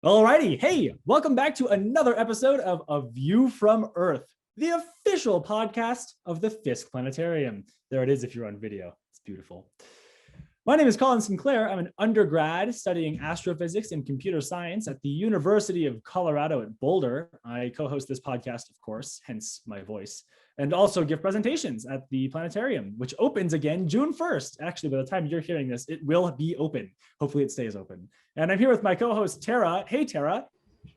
Alrighty, hey, welcome back to another episode of A View from Earth, the official podcast of the Fiske Planetarium. There it is if you're on video. It's beautiful. My name is Colin Sinclair. I'm an undergrad studying astrophysics and computer science at the University of Colorado at Boulder. I co-host this podcast, of course, hence my voice, and also give presentations at the Planetarium, which opens again June 1st. Actually, by the time you're hearing this, it will be open. Hopefully it stays open. And I'm here with my co-host, Tara. Hey, Tara.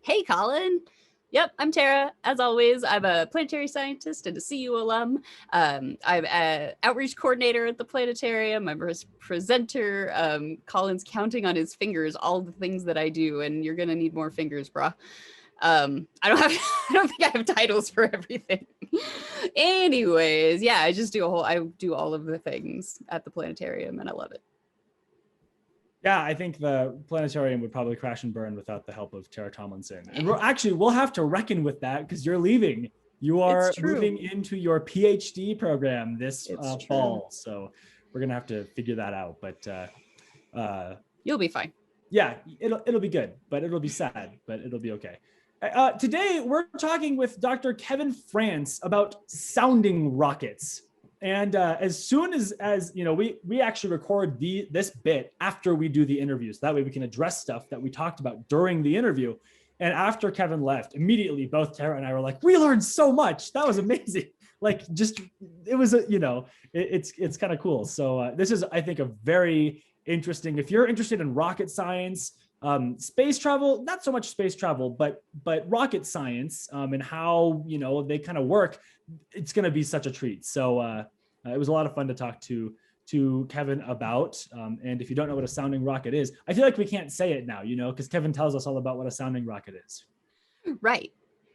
Hey, Colin. Yep, I'm Tara. As always, I'm a planetary scientist and a CU alum. I'm an outreach coordinator at the Planetarium. I'm a presenter. Colin's counting on his fingers all the things that I do, and you're gonna need more fingers, brah. I don't think I have titles for everything. Anyways, yeah, I do all of the things at the Planetarium, and I love it. Yeah, I think the Planetarium would probably crash and burn without the help of Tara Tomlinson. And we'll have to reckon with that because you're leaving. You are moving into your PhD program this fall. So we're going to have to figure that out. But you'll be fine. Yeah, it'll be good, but it'll be sad, but it'll be okay. Today, we're talking with Dr. Kevin France about sounding rockets. And as soon as you know, we actually record this bit after we do the interview. So that way we can address stuff that we talked about during the interview. And after Kevin left, immediately both Tara and I were like, we learned so much. That was amazing. Like, just, it was, it's kind of cool. So this is, I think, a very interesting, if you're interested in rocket science, space travel, not so much space travel, but rocket science and how, they kind of work, it's going to be such a treat. So it was a lot of fun to talk to Kevin about. And if you don't know what a sounding rocket is, I feel like we can't say it now, because Kevin tells us all about what a sounding rocket is. Right.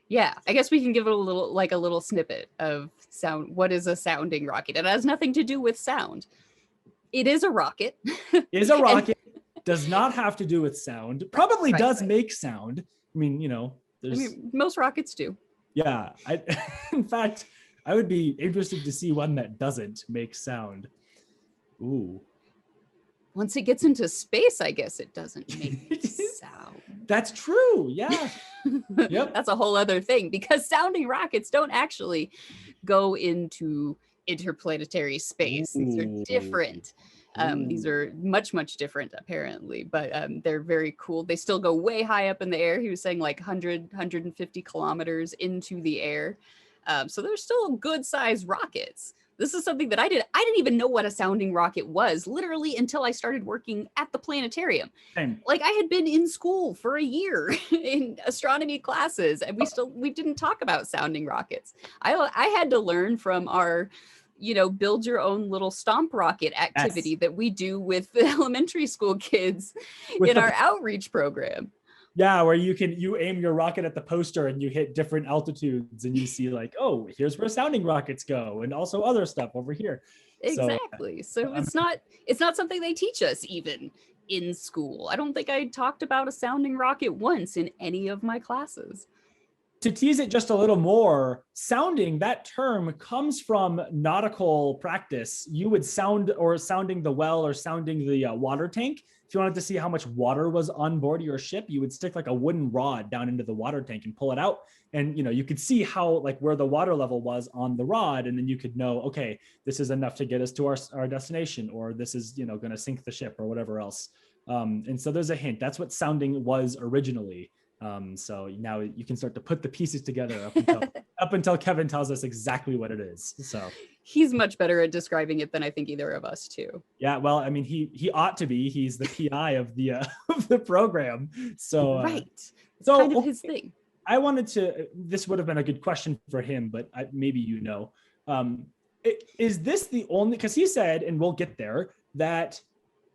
Yeah. I guess we can give it a little snippet of sound. What is a sounding rocket? It has nothing to do with sound. It is a rocket. Is a rocket. Does not have to do with sound. Probably does make sound. I mean, most rockets do. Yeah. In fact, I would be interested to see one that doesn't make sound. Ooh. Once it gets into space, I guess it doesn't make sound. That's true. Yeah. Yep. That's a whole other thing because sounding rockets don't actually go into interplanetary space. These are different. These are much, much different, apparently, but they're very cool. They still go way high up in the air. He was saying like 150 kilometers into the air. So they're still good sized rockets. This is something that I didn't even know what a sounding rocket was, literally until I started working at the Planetarium. Same. Like I had been in school for a year in astronomy classes, and we didn't talk about sounding rockets. I had to learn from our build your own little stomp rocket activity that we do with the elementary school kids in our outreach program. Yeah, where you aim your rocket at the poster and you hit different altitudes and you see like, oh, here's where sounding rockets go, and also other stuff over here. Exactly. So it's not something they teach us even in school. I don't think I talked about a sounding rocket once in any of my classes. To tease it just a little more, sounding, that term comes from nautical practice. You would sounding the well or sounding the water tank. If you wanted to see how much water was on board your ship, you would stick like a wooden rod down into the water tank and pull it out. And, you could see how, like, where the water level was on the rod. And then you could know, okay, this is enough to get us to our destination, or this is, going to sink the ship or whatever else. And so there's a hint. That's what sounding was originally. So now you can start to put the pieces together up until Kevin tells us exactly what it is. So he's much better at describing it than I think either of us too. Yeah, well, I mean, he ought to be. He's the PI of the of the program. So right, so kind of his thing. I wanted to. This would have been a good question for him, but maybe is this the only? Because he said, and we'll get there, that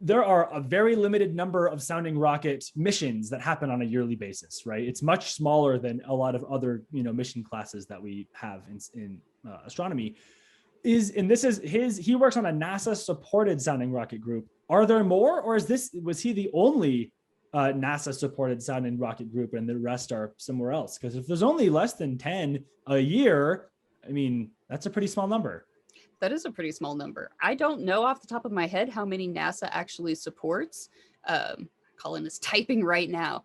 there are a very limited number of sounding rocket missions that happen on a yearly basis, right? It's much smaller than a lot of other, mission classes that we have in astronomy. He works on a NASA supported sounding rocket group. Are there more, or was he the only NASA supported sounding rocket group and the rest are somewhere else? Because if there's only less than 10 a year, I mean, that's a pretty small number. That is a pretty small number. I don't know off the top of my head how many NASA actually supports. Colin is typing right now.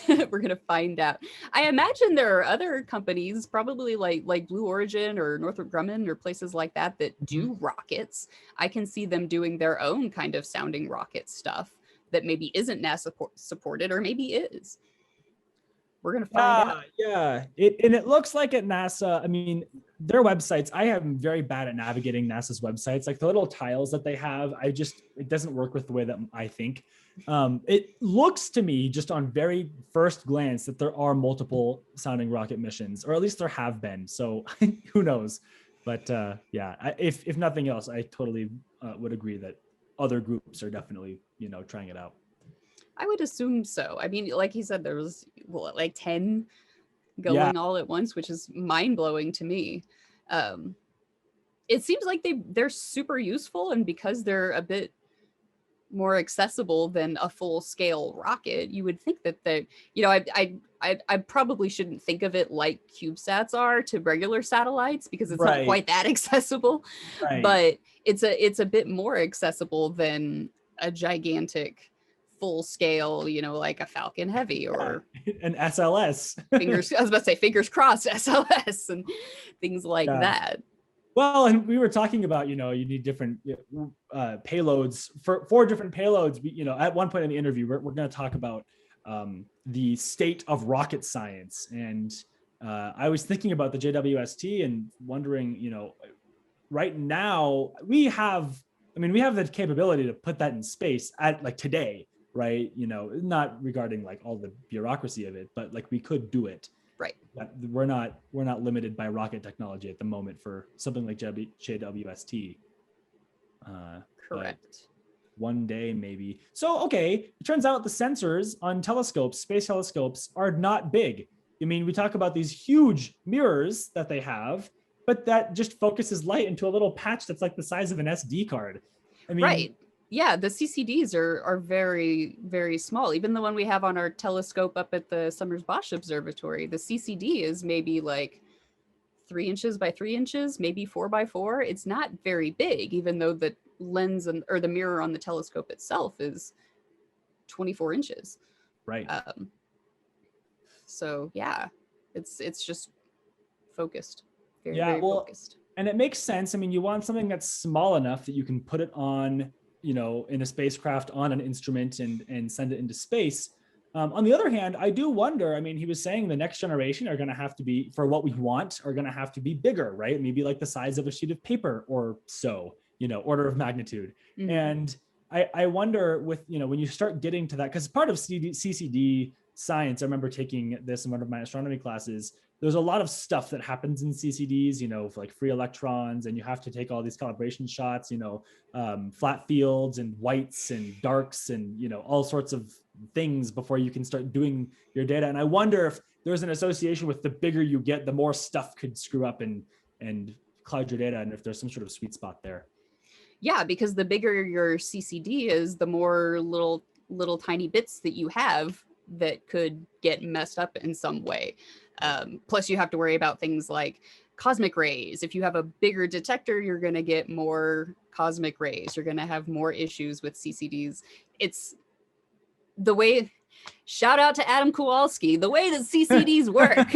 We're going to find out. I imagine there are other companies, probably like Blue Origin or Northrop Grumman or places like that do rockets. I can see them doing their own kind of sounding rocket stuff that maybe isn't NASA supported or maybe is. We're going to find out. Yeah. It looks like at NASA, I mean, their websites, I am very bad at navigating NASA's websites. Like the little tiles that they have, it doesn't work with the way that I think. It looks to me just on very first glance that there are multiple sounding rocket missions, or at least there have been. So who knows? But if nothing else, I totally would agree that other groups are definitely, trying it out. I would assume so. I mean, like he said, there was like 10 going all at once, which is mind-blowing to me. It seems like they're super useful, and because they're a bit more accessible than a full-scale rocket, you would think that I probably shouldn't think of it like CubeSats are to regular satellites, because it's not quite that accessible. Right. But it's a bit more accessible than a gigantic full-scale, like a Falcon Heavy or an SLS. I was about to say fingers crossed SLS and things like that. Well, and we were talking about, you need different payloads for different payloads. At one point in the interview, we're going to talk about the state of rocket science. And I was thinking about the JWST and wondering, right now we have the capability to put that in space at like today, right? Not regarding like all the bureaucracy of it, but like we could do it. Right. We're not limited by rocket technology at the moment for something like JWST. Correct. One day maybe. So, okay, it turns out the sensors on telescopes, space telescopes, are not big. I mean, we talk about these huge mirrors that they have, but that just focuses light into a little patch that's like the size of an SD card. I mean, right. Yeah, the CCDs are very, very small. Even the one we have on our telescope up at the Summers-Bosch Observatory, the CCD is maybe like 3 inches by 3 inches, maybe 4 by 4. It's not very big, even though the lens or the mirror on the telescope itself is 24 inches. Right. So yeah, it's just focused, very focused. And it makes sense. I mean, you want something that's small enough that you can put it on, in a spacecraft on an instrument and send it into space. On the other hand, I do wonder, I mean, he was saying the next generation are going to have to be, for what we want, are going to have to be bigger, right? Maybe like the size of a sheet of paper or so, order of magnitude. Mm-hmm. And I wonder with, when you start getting to that, because part of CCD science, I remember taking this in one of my astronomy classes, there's a lot of stuff that happens in CCDs, like free electrons, and you have to take all these calibration shots, flat fields and whites and darks and, all sorts of things before you can start doing your data. And I wonder if there's an association with the bigger you get, the more stuff could screw up and cloud your data, and if there's some sort of sweet spot there. Yeah, because the bigger your CCD is, the more little tiny bits that you have that could get messed up in some way. Plus you have to worry about things like cosmic rays. If you have a bigger detector, you're going to get more cosmic rays. You're going to have more issues with CCDs. It's the way, shout out to Adam Kowalski, the way that CCDs work.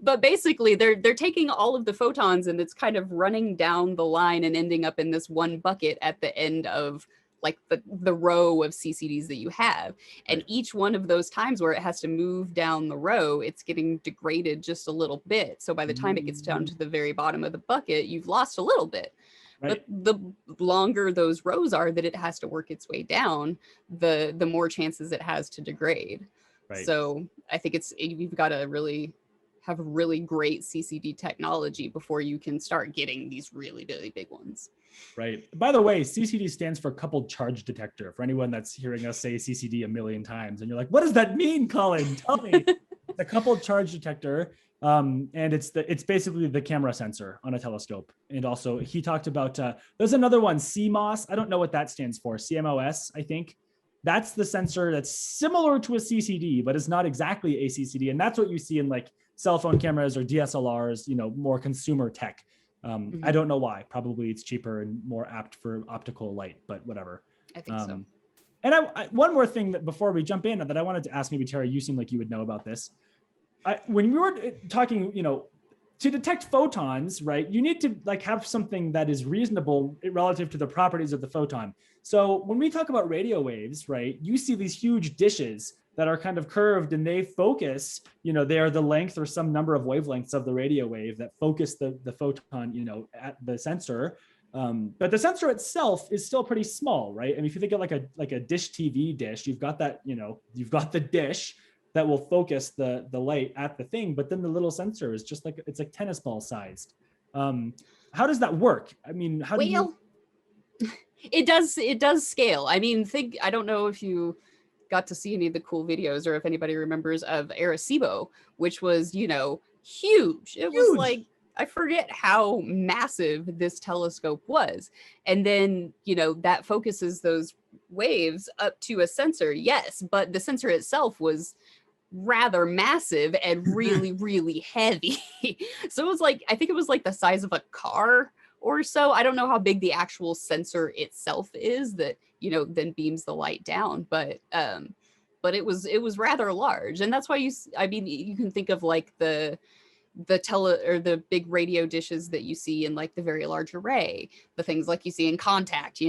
But basically they're taking all of the photons and it's kind of running down the line and ending up in this one bucket at the end of like the row of CCDs that you have. And each one of those times where it has to move down the row, it's getting degraded just a little bit. So by the time it gets down to the very bottom of the bucket, you've lost a little bit. Right. But the longer those rows are that it has to work its way down, the more chances it has to degrade. Right. So I think you've got to really have really great CCD technology before you can start getting these really, really big ones. Right. By the way, CCD stands for coupled charge detector, for anyone that's hearing us say CCD a million times. And you're like, what does that mean, Colin? Tell me. The coupled charge detector And it's basically the camera sensor on a telescope. And also he talked about, there's another one, CMOS. I don't know what that stands for. CMOS, I think. That's the sensor that's similar to a CCD, but it's not exactly a CCD. And that's what you see in like cell phone cameras or DSLRs, more consumer tech. I don't know why. Probably it's cheaper and more apt for optical light, but whatever. I think so. And one more thing that before we jump in that I wanted to ask, maybe Terry, you seem like you would know about this. When we were talking, to detect photons, right, you need to like have something that is reasonable relative to the properties of the photon. So when we talk about radio waves, right, you see these huge dishes that are kind of curved and they focus, they are the length or some number of wavelengths of the radio wave that focus the photon, at the sensor. But the sensor itself is still pretty small, right? I mean, if you think of like a dish TV dish, you've got that, you've got the dish that will focus the light at the thing, but then the little sensor is just like, it's like tennis ball sized. How does that work? I mean, how do you? It does scale. I mean, I don't know if you got to see any of the cool videos or if anybody remembers of Arecibo, which was, huge. It was like, I forget how massive this telescope was. And then, that focuses those waves up to a sensor. Yes, but the sensor itself was rather massive and really, really heavy. So it was like, I think it was like the size of a car or so. I don't know how big the actual sensor itself is that, then beams the light down, but it was rather large. And that's why you can think of like the big radio dishes that you see in like the Very Large Array, the things like you see in Contact,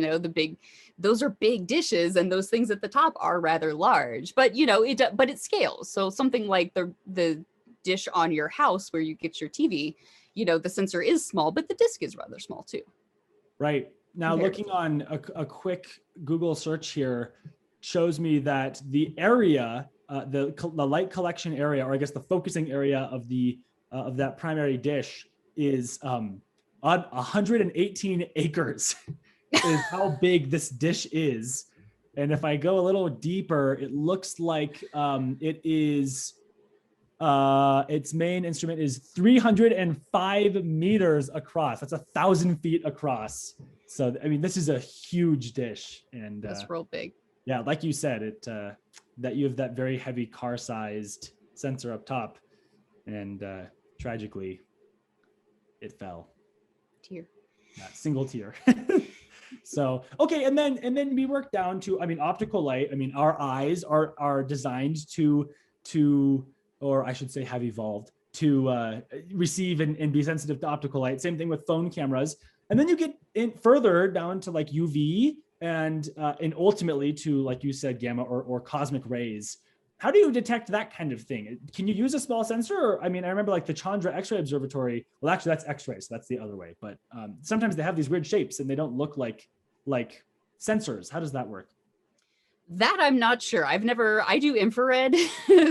those are big dishes, and those things at the top are rather large, but it scales. So something like the dish on your house where you get your TV, the sensor is small, but the disc is rather small too. Right. Now looking on a quick Google search here shows me that the area, the light collection area, or I guess the focusing area of that primary dish is 118 acres is how big this dish is. And if I go a little deeper, it looks like it is its main instrument is 305 meters across. That's 1,000 feet across. So I mean, this is a huge dish, and that's real big. Yeah, like you said, that you have that very heavy car-sized sensor up top, and tragically, it fell. Tear. Single tear. So okay, and then we work down to, I mean, optical light. I mean, our eyes are designed to, or I should say, have evolved to receive and be sensitive to optical light. Same thing with phone cameras, and then you get in further down to like UV and ultimately to, like you said, gamma or cosmic rays. How do you detect that kind of thing? Can you use a small sensor? Or, I mean, I remember like the Chandra X-ray Observatory. Well, actually, that's X-ray, so that's the other way. But sometimes they have these weird shapes and they don't look like sensors. How does that work? That I'm not sure. I do infrared,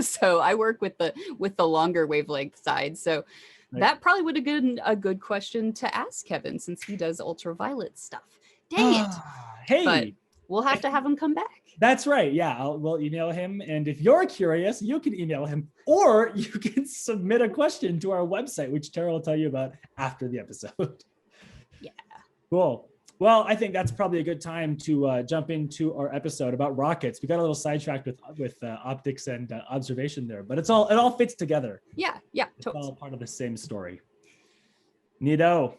so I work with the longer wavelength side. So right. That probably would have been a good question to ask Kevin, since he does ultraviolet stuff. Dang it! Hey, but we'll have to have him come back. That's right. Yeah, we'll email him. And if you're curious, you can email him, or you can submit a question to our website, which Tara will tell you about after the episode. Yeah. Cool. Well, I think that's probably a good time to jump into our episode about rockets. We got a little sidetracked with optics and observation there, but it all fits together. Yeah. It's totally all part of the same story. Neato.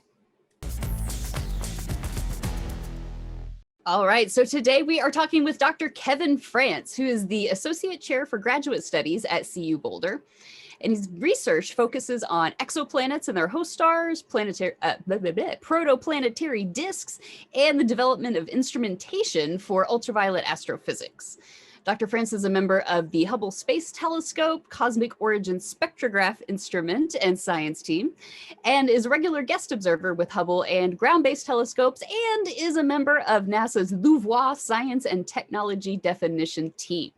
All right, so today we are talking with Dr. Kevin France, who is the Associate Chair for Graduate Studies at CU Boulder. And his research focuses on exoplanets and their host stars, protoplanetary disks, and the development of instrumentation for ultraviolet astrophysics. Dr. France is a member of the Hubble Space Telescope, Cosmic Origin Spectrograph Instrument and Science Team, and is a regular guest observer with Hubble and ground-based telescopes, and is a member of NASA's LUVOIR Science and Technology Definition Team.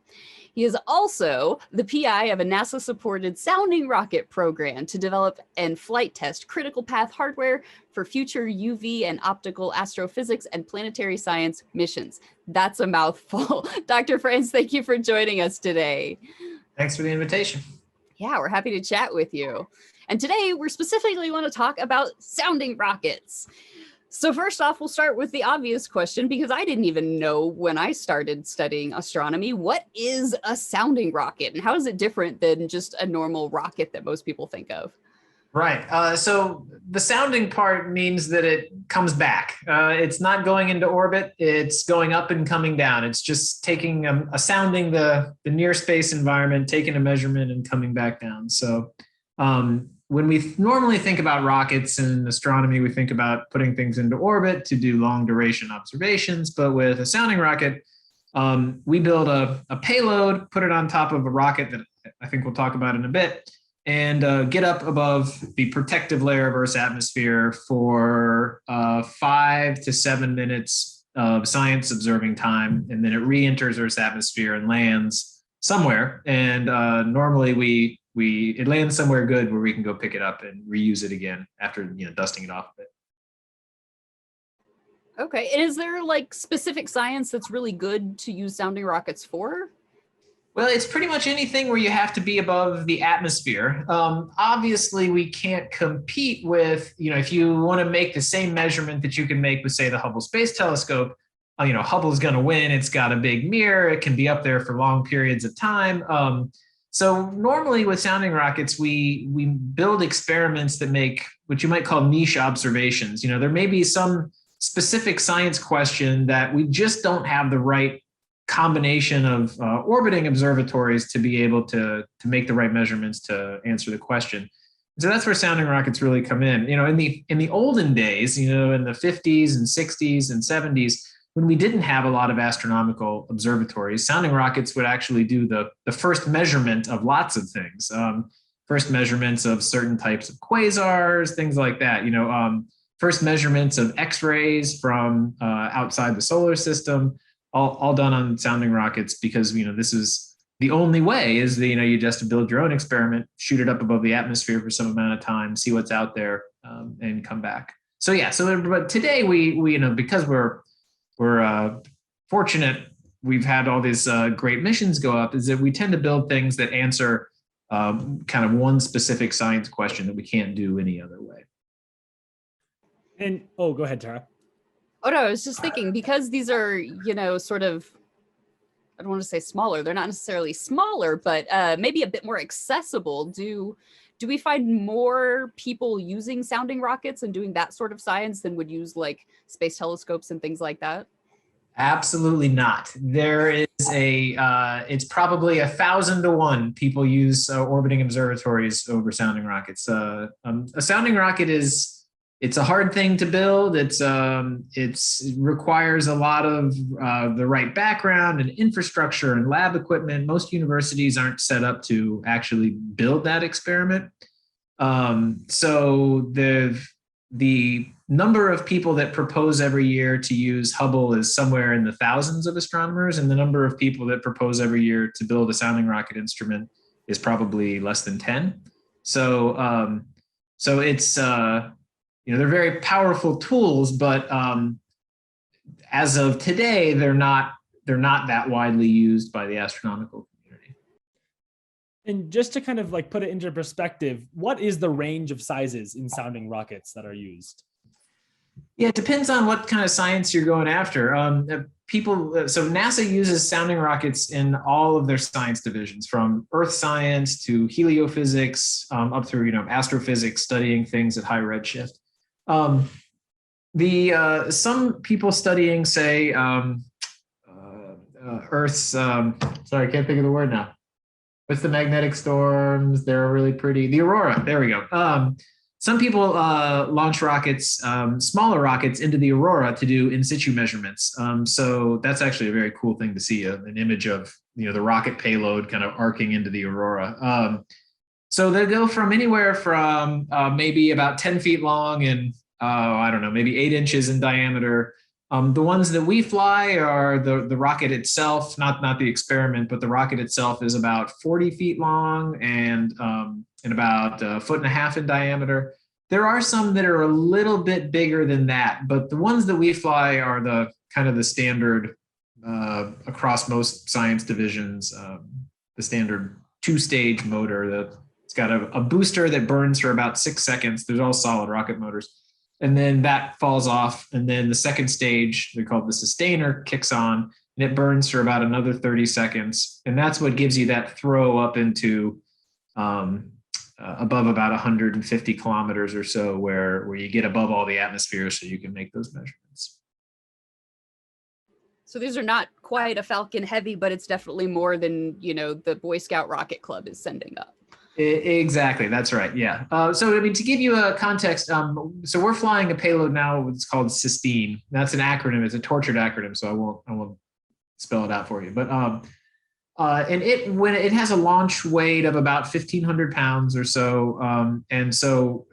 He is also the PI of a NASA-supported sounding rocket program to develop and flight test critical path hardware for future UV and optical astrophysics and planetary science missions. That's a mouthful. Dr. France, thank you for joining us today. Thanks for the invitation. Yeah, we're happy to chat with you. And today we're specifically want to talk about sounding rockets. So first off, we'll start with the obvious question, because I didn't even know when I started studying astronomy, what is a sounding rocket and how is it different than just a normal rocket that most people think of? Right. So the sounding part means that it comes back. It's not going into orbit. It's going up and coming down. It's just taking a sounding the near space environment, taking a measurement and coming back down. So when we normally think about rockets in astronomy, we think about putting things into orbit to do long duration observations. But with a sounding rocket, we build a payload, put it on top of a rocket that I think we'll talk about in a bit, and get up above the protective layer of Earth's atmosphere for 5 to 7 minutes of science observing time. And then it re-enters Earth's atmosphere and lands somewhere. And normally it lands somewhere good where we can go pick it up and reuse it again after dusting it off a bit. Okay, and is there like specific science that's really good to use sounding rockets for? Well, it's pretty much anything where you have to be above the atmosphere. Obviously, we can't compete with, if you want to make the same measurement that you can make with, say, the Hubble Space Telescope, Hubble's going to win. It's got a big mirror. It can be up there for long periods of time. So normally with sounding rockets, we build experiments that make what you might call niche observations. There may be some specific science question that we just don't have the right combination of orbiting observatories to be able to make the right measurements to answer the question. So that's where sounding rockets really come in. In the olden days, in the 50s and 60s and 70s, when we didn't have a lot of astronomical observatories, sounding rockets would actually do the first measurement of lots of things. First measurements of certain types of quasars, things like that. First measurements of X-rays from outside the solar system. All done on sounding rockets, because this is the only way is that you just to build your own experiment, shoot it up above the atmosphere for some amount of time, see what's out there, and come back. So yeah, but today we because we're fortunate, we've had all these great missions go up, is that we tend to build things that answer kind of one specific science question that we can't do any other way. And go ahead, Tara. Oh, no, I was just thinking, because these are, sort of, I don't want to say smaller. They're not necessarily smaller, but maybe a bit more accessible. Do we find more people using sounding rockets and doing that sort of science than would use like space telescopes and things like that? Absolutely not. There is it's probably 1,000 to 1 people use orbiting observatories over sounding rockets. A sounding rocket it's a hard thing to build. It requires a lot of the right background and infrastructure and lab equipment. Most universities aren't set up to actually build that experiment. So the number of people that propose every year to use Hubble is somewhere in the thousands of astronomers, and the number of people that propose every year to build a sounding rocket instrument is probably less than 10. So it's they're very powerful tools, but as of today, they're not that widely used by the astronomical community. And just to kind of like put it into perspective, what is the range of sizes in sounding rockets that are used? Yeah, it depends on what kind of science you're going after. So NASA uses sounding rockets in all of their science divisions, from earth science to heliophysics, up through astrophysics, studying things at high redshift. Some people studying, say, Earth's, sorry, I can't think of the word now. What's the magnetic storms? They're really pretty. The aurora, there we go. Some people launch rockets, smaller rockets, into the aurora to do in situ measurements. So that's actually a very cool thing to see, an image of the rocket payload kind of arcing into the aurora. So they go from anywhere from maybe about 10 feet long and I don't know, maybe 8 inches in diameter. The ones that we fly are the rocket itself, not the experiment, but the rocket itself is about 40 feet long and about 1.5 feet in diameter. There are some that are a little bit bigger than that, but the ones that we fly are the kind of the standard across most science divisions, the standard 2-stage motor, It's got a booster that burns for about 6 seconds. There's all solid rocket motors. And then that falls off. And then the second stage, they call it the sustainer, kicks on, and it burns for about another 30 seconds. And that's what gives you that throw up into above about 150 kilometers or so, where you get above all the atmosphere so you can make those measurements. So these are not quite a Falcon Heavy, but it's definitely more than, the Boy Scout Rocket Club is sending up. Exactly, that's right. Yeah. So I mean, to give you a context, so we're flying a payload now. It's called SISTENE. That's an acronym. It's a tortured acronym, so I won't spell it out for you. But and it has a launch weight of about 1,500 pounds or so, and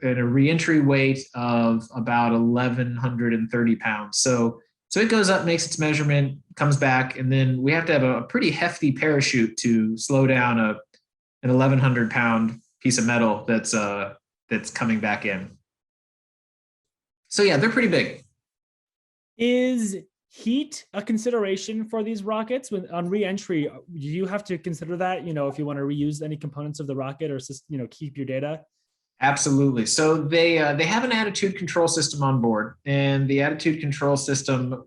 a reentry weight of about 1,130 pounds. So it goes up, makes its measurement, comes back, and then we have to have a pretty hefty parachute to slow down an 1,100 pound piece of metal that's coming back in. So yeah, they're pretty big. Is heat a consideration for these rockets on re-entry? Do you have to consider that, if you want to reuse any components of the rocket or just, keep your data? Absolutely. So they have an attitude control system on board, and the attitude control system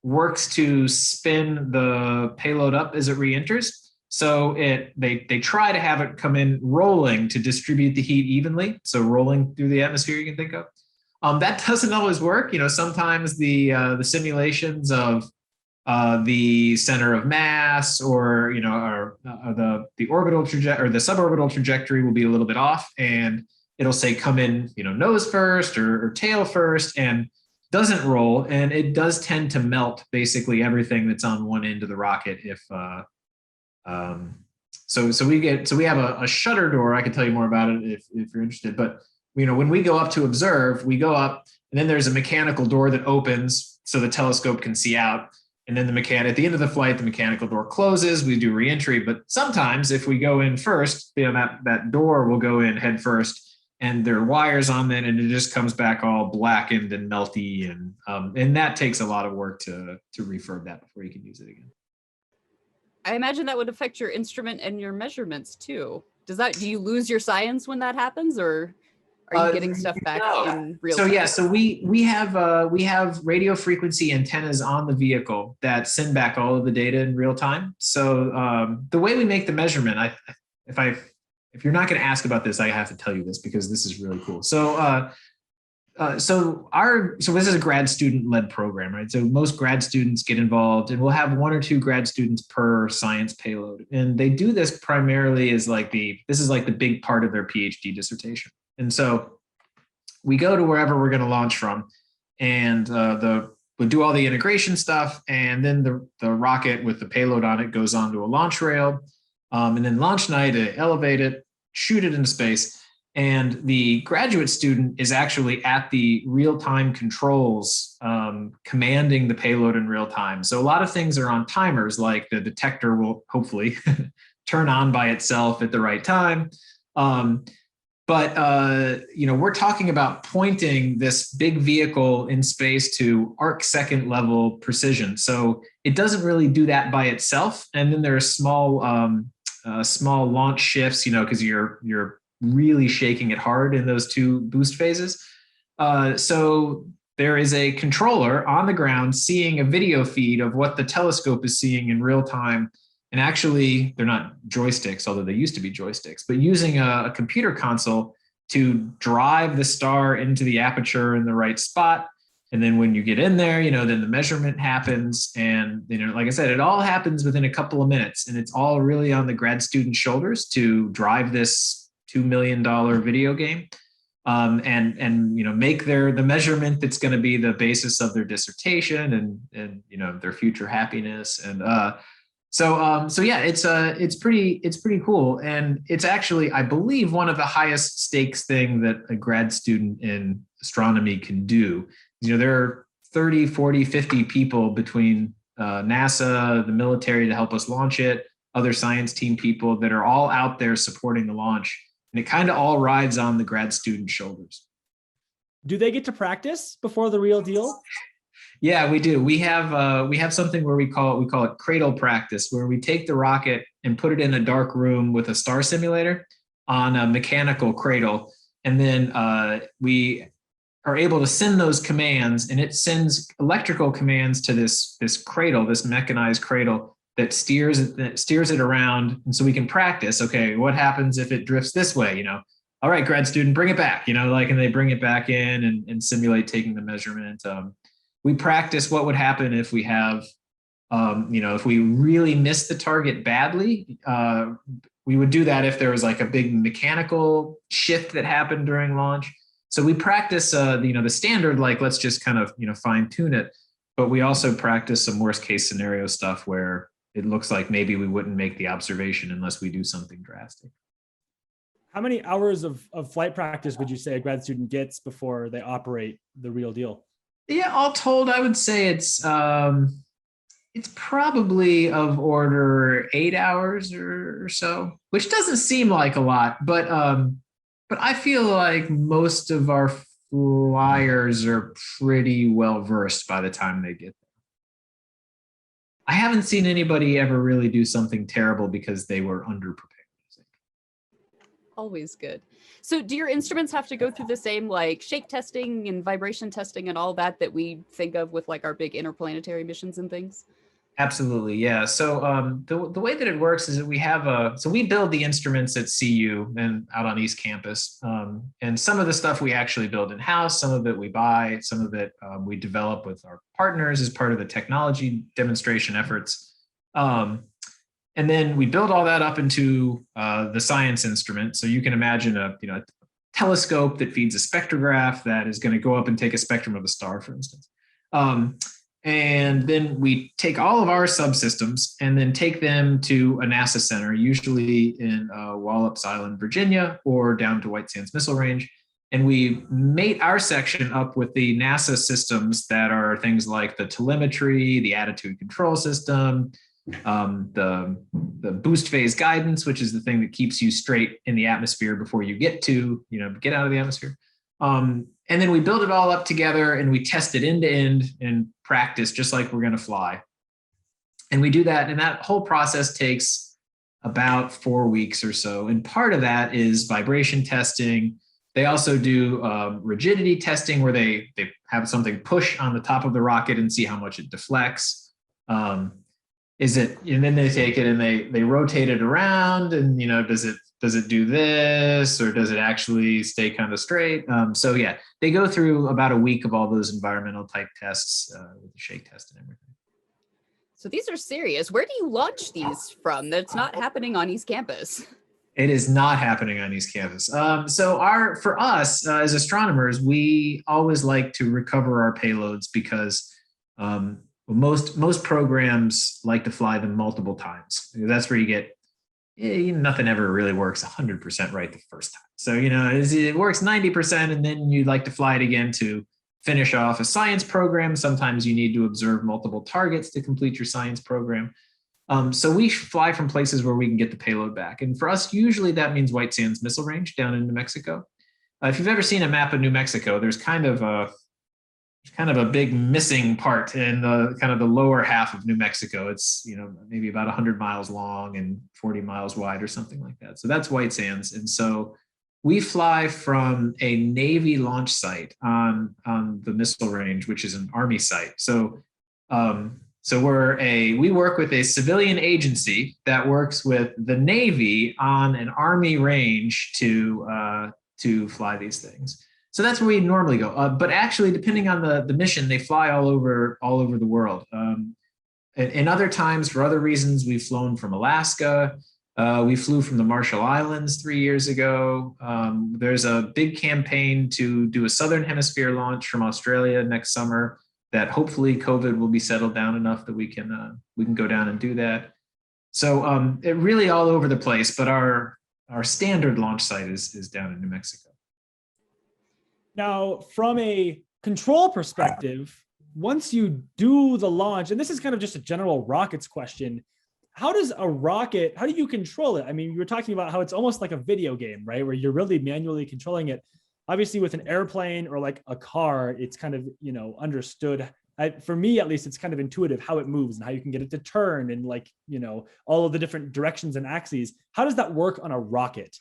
works to spin the payload up as it re-enters. So they try to have it come in rolling to distribute the heat evenly. So rolling through the atmosphere, you can think of. That doesn't always work. Sometimes the simulations of the center of mass or the orbital trajectory or the suborbital trajectory will be a little bit off, and it'll say come in nose first or tail first, and doesn't roll, and it does tend to melt basically everything that's on one end of the rocket. So we have a shutter door. I can tell you more about it if you're interested, but when we go up to observe, we go up, and then there's a mechanical door that opens so the telescope can see out. And then at the end of the flight, the mechanical door closes, we do reentry. But sometimes if we go in first, that door will go in head first, and there are wires on it, and it just comes back all blackened and melty. And that takes a lot of work to refurb that before you can use it again. I imagine that would affect your instrument and your measurements too. Do you lose your science when that happens, or are you getting stuff back in real time? So we have radio frequency antennas on the vehicle that send back all of the data in real time. So the way we make the measurement, if you're not going to ask about this, I have to tell you this because this is really cool. So this is a grad student led program, right? So most grad students get involved, and we'll have 1 or 2 grad students per science payload. And they do this primarily as this is the big part of their PhD dissertation. And so we go to wherever we're going to launch from, and we'll do all the integration stuff. And then the rocket with the payload on it goes onto a launch rail. And then launch night, elevate it, shoot it into space. And the graduate student is actually at the real-time controls, commanding the payload in real time. So a lot of things are on timers, like the detector will hopefully turn on by itself at the right time. But we're talking about pointing this big vehicle in space to arc-second level precision. So it doesn't really do that by itself. And then there are small launch shifts, because you're really shaking it hard in those 2 boost phases. So there is a controller on the ground seeing a video feed of what the telescope is seeing in real time. And actually, they're not joysticks, although they used to be joysticks, but using a computer console to drive the star into the aperture in the right spot. And then when you get in there, then the measurement happens. And, like I said, it all happens within a couple of minutes. And it's all really on the grad student's shoulders to drive this $2 million video game. And make the measurement that's going to be the basis of their dissertation and their future happiness. And so yeah, it's pretty cool. And it's actually, I believe, one of the highest stakes thing that a grad student in astronomy can do. There are 30, 40, 50 people between NASA, the military to help us launch it, other science team people that are all out there supporting the launch. And it kind of all rides on the grad student shoulders. Do they get to practice before the real deal? Yeah, we do. We have something where we call it cradle practice, where we take the rocket and put it in a dark room with a star simulator. on a mechanical cradle. And then we are able to send those commands, and it sends electrical commands to this cradle, this mechanized cradle that steers it around. And so we can practice, okay, what happens if it drifts this way? All right, grad student, bring it back, and they bring it back in and simulate taking the measurement. We practice what would happen if we have, if we really miss the target badly. We would do that if there was like a big mechanical shift that happened during launch. So we practice, the standard, like, let's just kind of, fine tune it. But we also practice some worst case scenario stuff where it looks like maybe we wouldn't make the observation unless we do something drastic. How many hours of flight practice would you say a grad student gets before they operate the real deal? Yeah, all told, I would say it's probably of order 8 hours or so, which doesn't seem like a lot, but I feel like most of our flyers are pretty well versed by the time they get there. I haven't seen anybody ever really do something terrible because they were underprepared. Always good. So do your instruments have to go through the same like shake testing and vibration testing and all that we think of with like our big interplanetary missions and things? Absolutely, yeah. So the way that it works is that we have so we build the instruments at CU and out on East Campus. And some of the stuff we actually build in-house, some of it we buy, some of it we develop with our partners as part of the technology demonstration efforts. And then we build all that up into the science instrument. So you can imagine a telescope that feeds a spectrograph that is going to go up and take a spectrum of a star, for instance. And then we take all of our subsystems and then take them to a NASA center, usually in Wallops Island, Virginia, or down to White Sands Missile Range. And we mate our section up with the NASA systems that are things like the telemetry, the attitude control system, the boost phase guidance, which is the thing that keeps you straight in the atmosphere before you get out of the atmosphere. And then we build it all up together and we test it end to end and practice just like we're going to fly. And we do that. And that whole process takes about 4 weeks or so. And part of that is vibration testing. They also do rigidity testing where they have something push on the top of the rocket and see how much it deflects. And then they take it and they rotate it around and, does it do this or does it actually stay kind of straight? So yeah, they go through about a week of all those environmental type tests with the shake test and everything. So these are serious. Where do you launch these from? That's not happening on East Campus. It is not happening on East Campus. So for us as astronomers, we always like to recover our payloads because most programs like to fly them multiple times. That's where you get nothing ever really works 100% right the first time. So, it works 90% and then you'd like to fly it again to finish off a science program. Sometimes you need to observe multiple targets to complete your science program. So we fly from places where we can get the payload back. And for us, usually that means White Sands Missile Range down in New Mexico. If you've ever seen a map of New Mexico, there's kind of a big missing part in the lower half of New Mexico. It's maybe about 100 miles long and 40 miles wide or something like that. So that's White Sands. And so we fly from a Navy launch site on the missile range, which is an Army site. So we work with a civilian agency that works with the Navy on an Army range to fly these things. So that's where we normally go. But actually, depending on the mission, they fly all over the world. And other times, for other reasons, we've flown from Alaska. We flew from the Marshall Islands 3 years ago. There's a big campaign to do a Southern Hemisphere launch from Australia next summer that hopefully COVID will be settled down enough that we can go down and do that. So it really all over the place, but our standard launch site is down in New Mexico. Now, from a control perspective, once you do the launch, and this is kind of just a general rockets question, how do you control it? I mean, you were talking about how it's almost like a video game, right? Where you're really manually controlling it. Obviously with an airplane or like a car, it's kind of, understood. For me, at least, it's kind of intuitive how it moves and how you can get it to turn and all of the different directions and axes. How does that work on a rocket?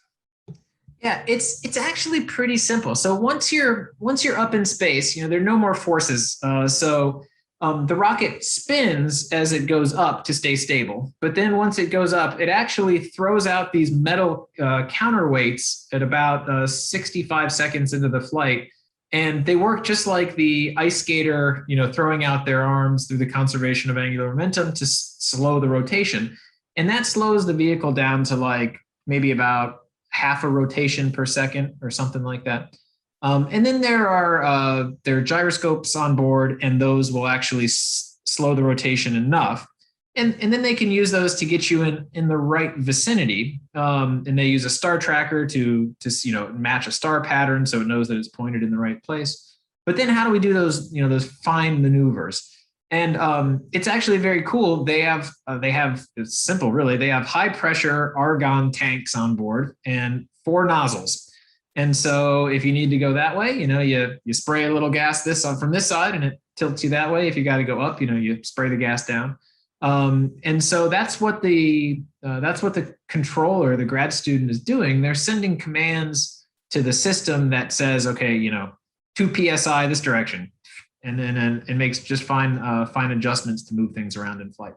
Yeah, it's actually pretty simple. So once you're up in space, there are no more forces. The rocket spins as it goes up to stay stable. But then once it goes up, it actually throws out these metal counterweights at about 65 seconds into the flight. And they work just like the ice skater, throwing out their arms through the conservation of angular momentum to slow the rotation. And that slows the vehicle down to like maybe about half a rotation per second or something like that. And then there are gyroscopes on board, and those will actually slow the rotation enough. And then they can use those to get you in the right vicinity. And they use a star tracker to match a star pattern so it knows that it's pointed in the right place. But then how do we do those fine maneuvers? And it's actually very cool. They have it's simple really. They have high pressure argon tanks on board and 4 nozzles. And so if you need to go that way, you spray a little gas from this side and it tilts you that way. If you got to go up, you spray the gas down. And so that's what the controller, the grad student, is doing. They're sending commands to the system that says, okay, 2 psi this direction, and then it makes just fine adjustments to move things around in flight.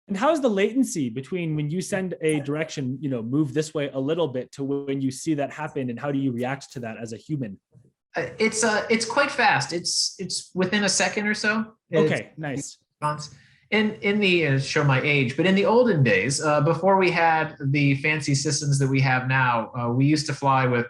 And how's the latency between when you send a direction, move this way a little bit, to when you see that happen, and how do you react to that as a human? It's quite fast. It's within a second or so. Okay, nice. In the show my age, but in the olden days, before we had the fancy systems that we have now, we used to fly with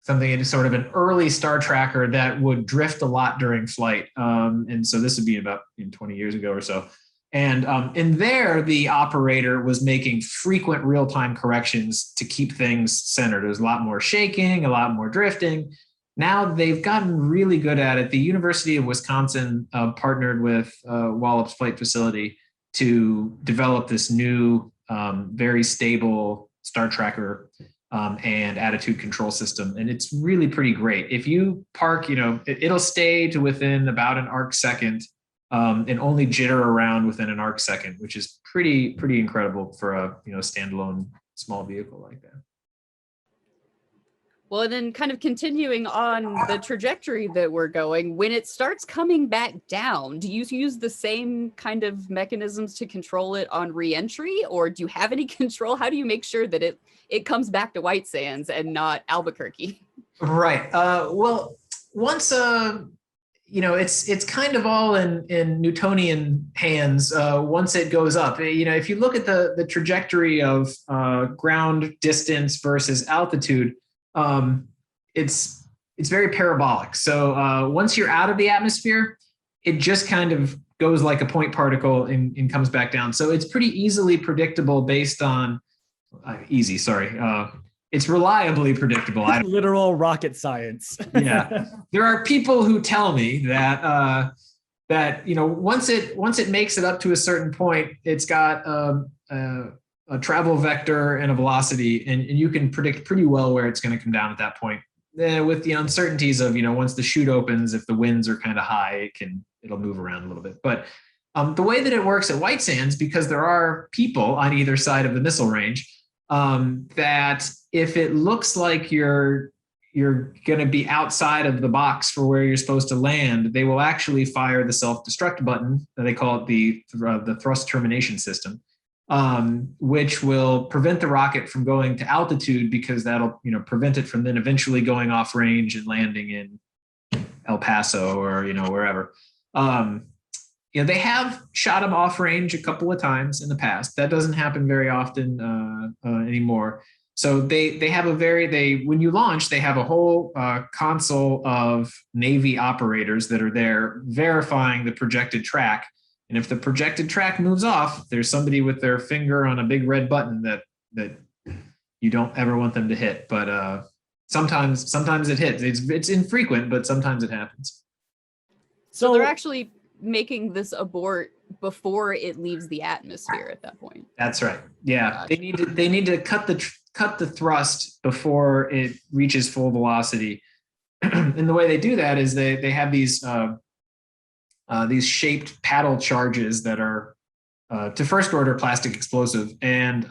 something in sort of an early star tracker that would drift a lot during flight. And so this would be about 20 years ago or so. And in there, the operator was making frequent real-time corrections to keep things centered. There's a lot more shaking, a lot more drifting. Now they've gotten really good at it. The University of Wisconsin partnered with Wallops Flight Facility to develop this new, very stable star tracker and attitude control system. And it's really pretty great. If you park, it'll stay to within about an arc second and only jitter around within an arc second, which is pretty incredible for a standalone small vehicle like that. Well, and then kind of continuing on the trajectory that we're going, when it starts coming back down, do you use the same kind of mechanisms to control it on reentry, or do you have any control? How do you make sure that it comes back to White Sands and not Albuquerque? Right. Well, once it's kind of all in Newtonian hands once it goes up. If you look at the trajectory of ground distance versus altitude, it's very parabolic. So once you're out of the atmosphere, it just kind of goes like a point particle and comes back down. So it's pretty easily predictable based on it's reliably predictable. Literal rocket science. Yeah, there are people who tell me that once it makes it up to a certain point, it's got a travel vector and a velocity, and you can predict pretty well where it's going to come down at that point. With the uncertainties of once the chute opens, if the winds are kind of high, it'll move around a little bit. But the way that it works at White Sands, because there are people on either side of the missile range, that if it looks like you're going to be outside of the box for where you're supposed to land, they will actually fire the self-destruct button. They call it the thrust termination system, which will prevent the rocket from going to altitude, because that'll prevent it from then eventually going off range and landing in El Paso or wherever. They have shot them off range a couple of times in the past. That doesn't happen very often anymore. So they have when you launch, they have a whole console of Navy operators that are there verifying the projected track. And if the projected track moves off, there's somebody with their finger on a big red button that you don't ever want them to hit. But sometimes it hits. It's infrequent, but sometimes it happens. So they're actually making this abort before it leaves the atmosphere at that point. That's right. Yeah, gotcha. They need to cut the thrust before it reaches full velocity. And the way they do that is they have these shaped paddle charges that are to first order plastic explosive, and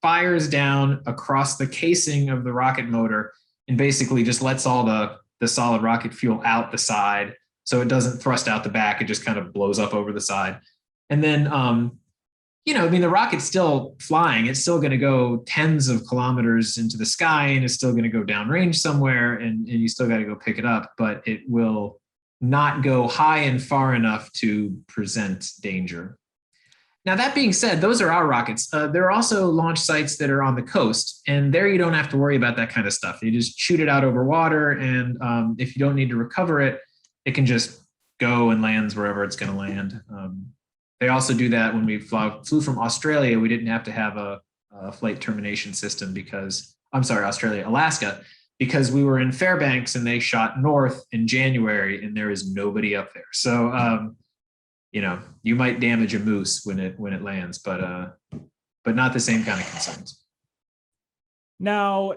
fires down across the casing of the rocket motor and basically just lets all the solid rocket fuel out the side. So it doesn't thrust out the back. It just kind of blows up over the side. And then, the rocket's still flying. It's still going to go tens of kilometers into the sky, and it's still going to go downrange somewhere, and you still got to go pick it up, but it will not go high and far enough to present danger. Now, that being said, those are our rockets. There are also launch sites that are on the coast, and there you don't have to worry about that kind of stuff. You just shoot it out over water, and if you don't need to recover it, it can just go and lands wherever it's going to land. They also do that when we flew from Australia. We didn't have to have a flight termination system Alaska, because we were in Fairbanks and they shot north in January and there is nobody up there. So, you might damage a moose when it lands, but not the same kind of concerns. Now,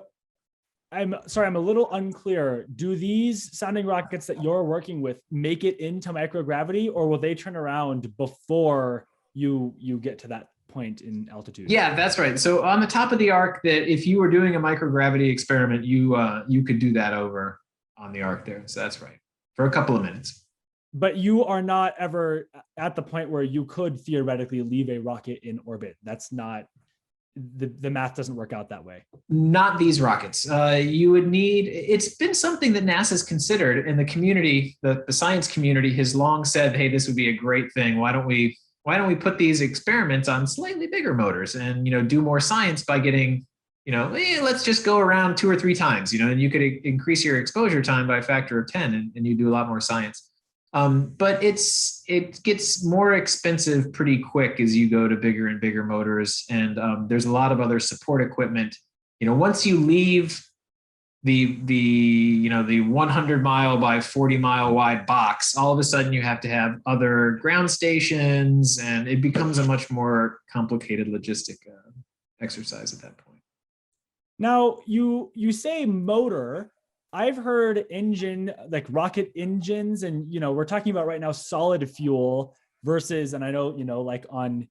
I'm sorry, I'm a little unclear. Do these sounding rockets that you're working with make it into microgravity, or will they turn around before you get to that point in altitude? Yeah, that's right. So on the top of the arc, that if you were doing a microgravity experiment, you could do that over on the arc there. So that's right, for a couple of minutes. But you are not ever at the point where you could theoretically leave a rocket in orbit. That's not, the math doesn't work out that way. Not these rockets. You would need, it's been something that NASA's considered, and the community, the science community has long said, hey, this would be a great thing. Why don't we put these experiments on slightly bigger motors and, do more science by getting, let's just go around 2 or 3 times, and you could increase your exposure time by a factor of 10 and you do a lot more science. But it gets more expensive pretty quick as you go to bigger and bigger motors. And there's a lot of other support equipment. Once you leave the 100 mile by 40 mile wide box, all of a sudden you have to have other ground stations, and it becomes a much more complicated logistic exercise at that point. Now, you say motor. I've heard engine, like rocket engines, and we're talking about right now solid fuel versus, and I know, like on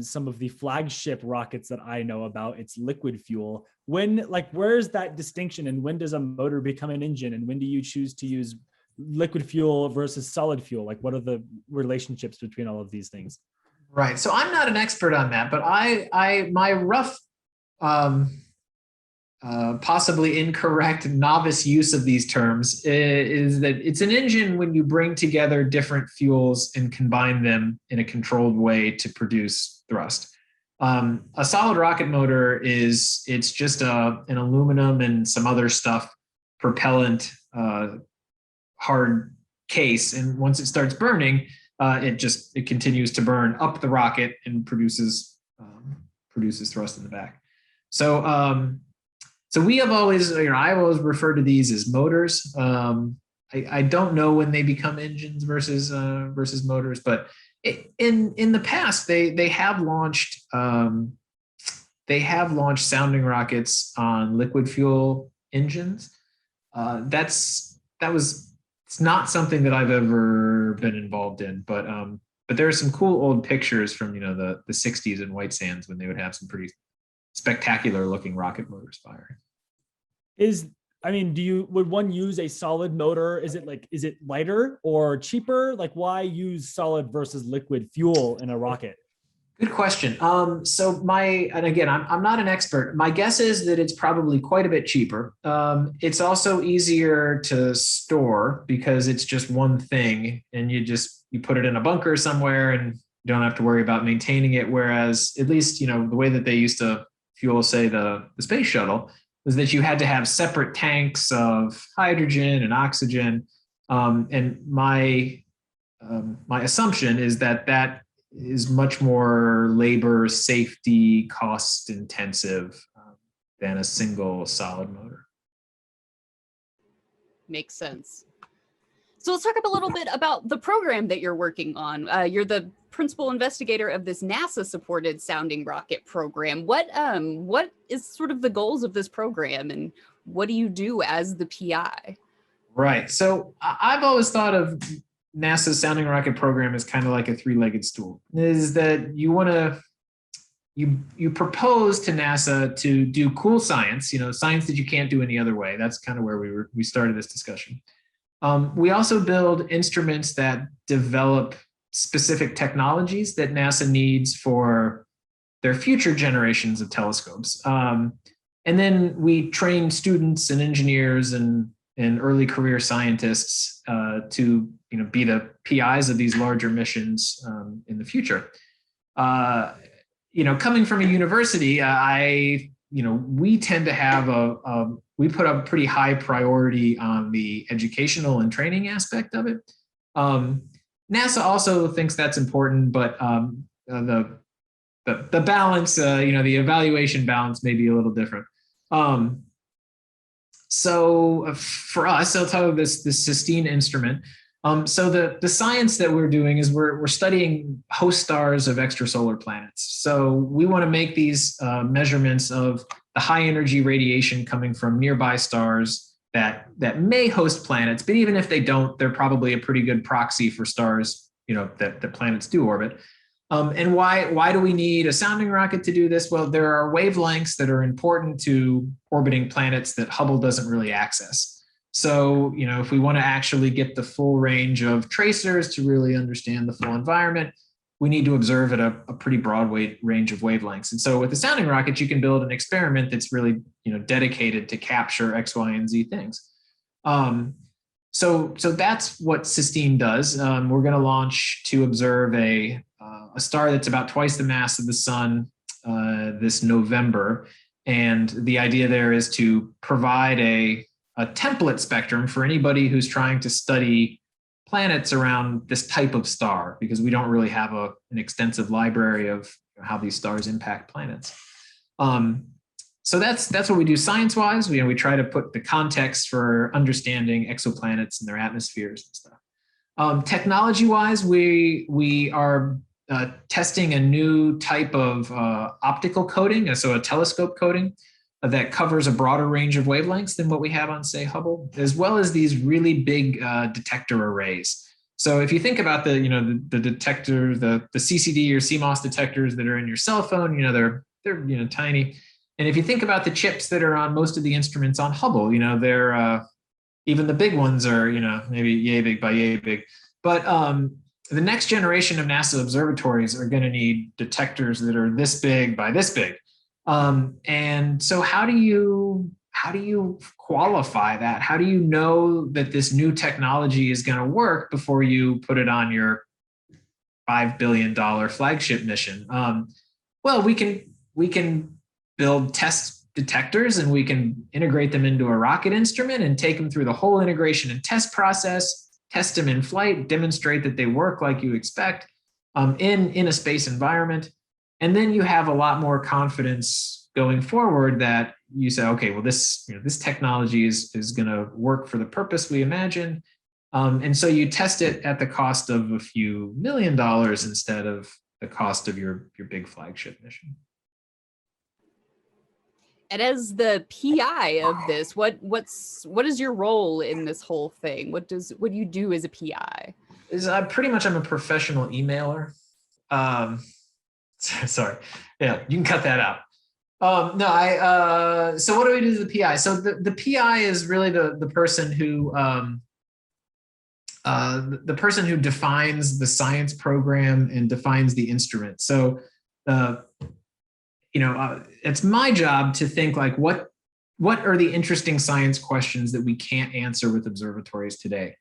some of the flagship rockets that I know about, it's liquid fuel. Where's that distinction, and when does a motor become an engine, and when do you choose to use liquid fuel versus solid fuel? Like, what are the relationships between all of these things? Right. So I'm not an expert on that, but my rough, possibly incorrect novice use of these terms is that it's an engine when you bring together different fuels and combine them in a controlled way to produce thrust. A solid rocket motor it's just an aluminum and some other stuff propellant hard case, and once it starts burning, it continues to burn up the rocket and produces thrust in the back. So we have always, I've always referred to these as motors. I don't know when they become engines versus motors, but in the past they have launched sounding rockets on liquid fuel engines. It's not something that I've ever been involved in, but there are some cool old pictures from the 60s in White Sands when they would have some pretty spectacular looking rocket motors firing. Would one use a solid motor? Is it lighter or cheaper? Like, why use solid versus liquid fuel in a rocket? Good question. And again, I'm not an expert. My guess is that it's probably quite a bit cheaper. It's also easier to store because it's just one thing, and you put it in a bunker somewhere and you don't have to worry about maintaining it. Whereas at least, the way that they used to fuel, say, the space shuttle, was that you had to have separate tanks of hydrogen and oxygen. And my assumption is that is much more labor, safety, cost intensive than a single solid motor. Makes sense. So let's talk a little bit about the program that you're working on. You're the principal investigator of this NASA-supported sounding rocket program. What is sort of the goals of this program, and what do you do as the PI? Right. So I've always thought of NASA's sounding rocket program as kind of like a 3-legged stool. Is that you want to you propose to NASA to do cool science, science that you can't do any other way. That's kind of where we started this discussion. We also build instruments that develop specific technologies that NASA needs for their future generations of telescopes. And then we train students and engineers and early career scientists to be the PIs of these larger missions in the future. Coming from a university, we tend to have we put a pretty high priority on the educational and training aspect of it. NASA also thinks that's important, but the balance, the evaluation balance may be a little different. So for us, I'll tell you this Sistine instrument. So the science that we're doing is we're studying host stars of extrasolar planets. So we want to make these measurements of the high energy radiation coming from nearby stars that may host planets, but even if they don't, they're probably a pretty good proxy for stars, that planets do orbit. And why do we need a sounding rocket to do this? Well, there are wavelengths that are important to orbiting planets that Hubble doesn't really access. So, if we want to actually get the full range of tracers to really understand the full environment, we need to observe at a pretty broad range of wavelengths. And so with the sounding rocket, you can build an experiment that's really, dedicated to capture X, Y, and Z things. So that's what Sistine does. We're going to launch to observe a star that's about twice the mass of the sun this November. And the idea there is to provide a template spectrum for anybody who's trying to study planets around this type of star, because we don't really have an extensive library of how these stars impact planets. So that's what we do science-wise. We try to put the context for understanding exoplanets and their atmospheres and stuff. Technology-wise, we are testing a new type of optical coating, so a telescope coating that covers a broader range of wavelengths than what we have on, say, Hubble, as well as these really big detector arrays. So if you think about the detector, the CCD or CMOS detectors that are in your cell phone, they're tiny. And if you think about the chips that are on most of the instruments on Hubble, they're even the big ones are, maybe yay big by yay big. But the next generation of NASA observatories are going to need detectors that are this big by this big. And so how do you qualify that? How do you know that this new technology is going to work before you put it on your $5 billion flagship mission? Well, we can build test detectors and we can integrate them into a rocket instrument and take them through the whole integration and test process, test them in flight, demonstrate that they work like you expect in a space environment. And then you have a lot more confidence going forward that you say, okay, well, this technology is going to work for the purpose we imagine. And so you test it at the cost of a few $1 million instead of the cost of your big flagship mission. And as the PI of this, what is your role in this whole thing? What do you do as a PI? Pretty much I'm a professional emailer. Sorry, yeah, you can cut that out. So what do we do to the PI? So the PI is really the person who defines the science program and defines the instrument. So it's my job to think like what are the interesting science questions that we can't answer with observatories today?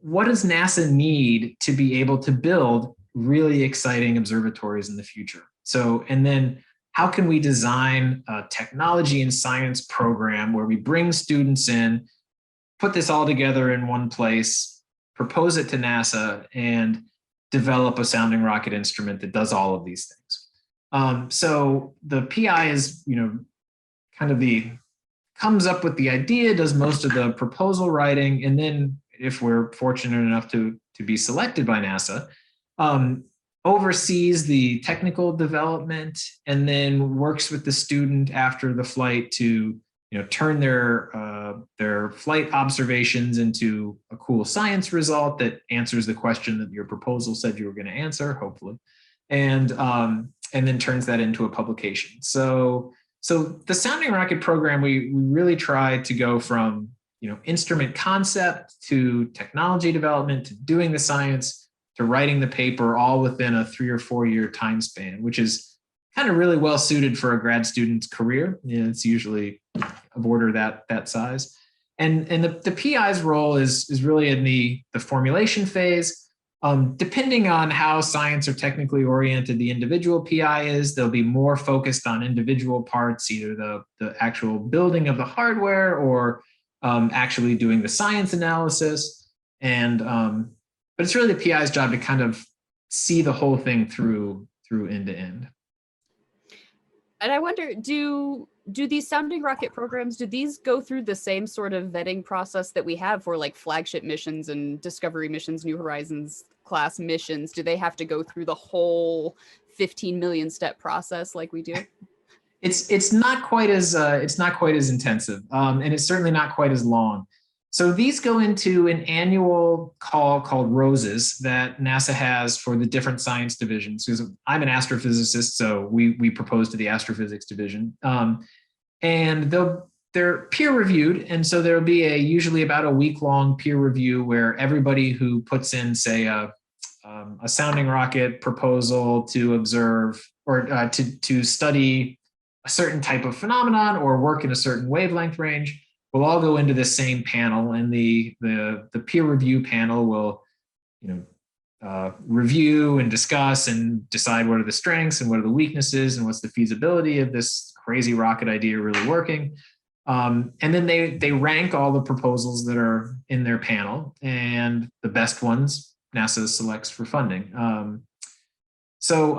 What does NASA need to be able to build really exciting observatories in the future? So, and then how can we design a technology and science program where we bring students in, put this all together in one place, propose it to NASA, and develop a sounding rocket instrument that does all of these things? So the PI is, kind of comes up with the idea, does most of the proposal writing, and then if we're fortunate enough to be selected by NASA, oversees the technical development and then works with the student after the flight to turn their flight observations into a cool science result that answers the question that your proposal said you were going to answer, hopefully. And and then turns that into a publication. So the sounding rocket program, we really try to go from instrument concept to technology development to doing the science to writing the paper, all within a 3 or 4 year time span, which is kind of really well suited for a grad student's career. It's usually of order that size. And the PI's role is really in the formulation phase. Depending on how science or technically oriented the individual PI is, they'll be more focused on individual parts, either the actual building of the hardware or actually doing the science analysis. But it's really the PI's job to kind of see the whole thing through end to end. And I wonder, do these sounding rocket programs, do these go through the same sort of vetting process that we have for like flagship missions and Discovery missions, New Horizons class missions? Do they have to go through the whole 15 million step process like we do? It's not quite as intensive, and it's certainly not quite as long. So these go into an annual call called ROSES that NASA has for the different science divisions. Because I'm an astrophysicist, so we propose to the astrophysics division, and they're peer reviewed, and so there'll be usually about a week-long peer review where everybody who puts in, say, a sounding rocket proposal to observe or to study a certain type of phenomenon or work in a certain wavelength range will all go into the same panel, and the peer review panel will review and discuss and decide what are the strengths and what are the weaknesses and what's the feasibility of this crazy rocket idea really working. And then they rank all the proposals that are in their panel, and the best ones NASA selects for funding. So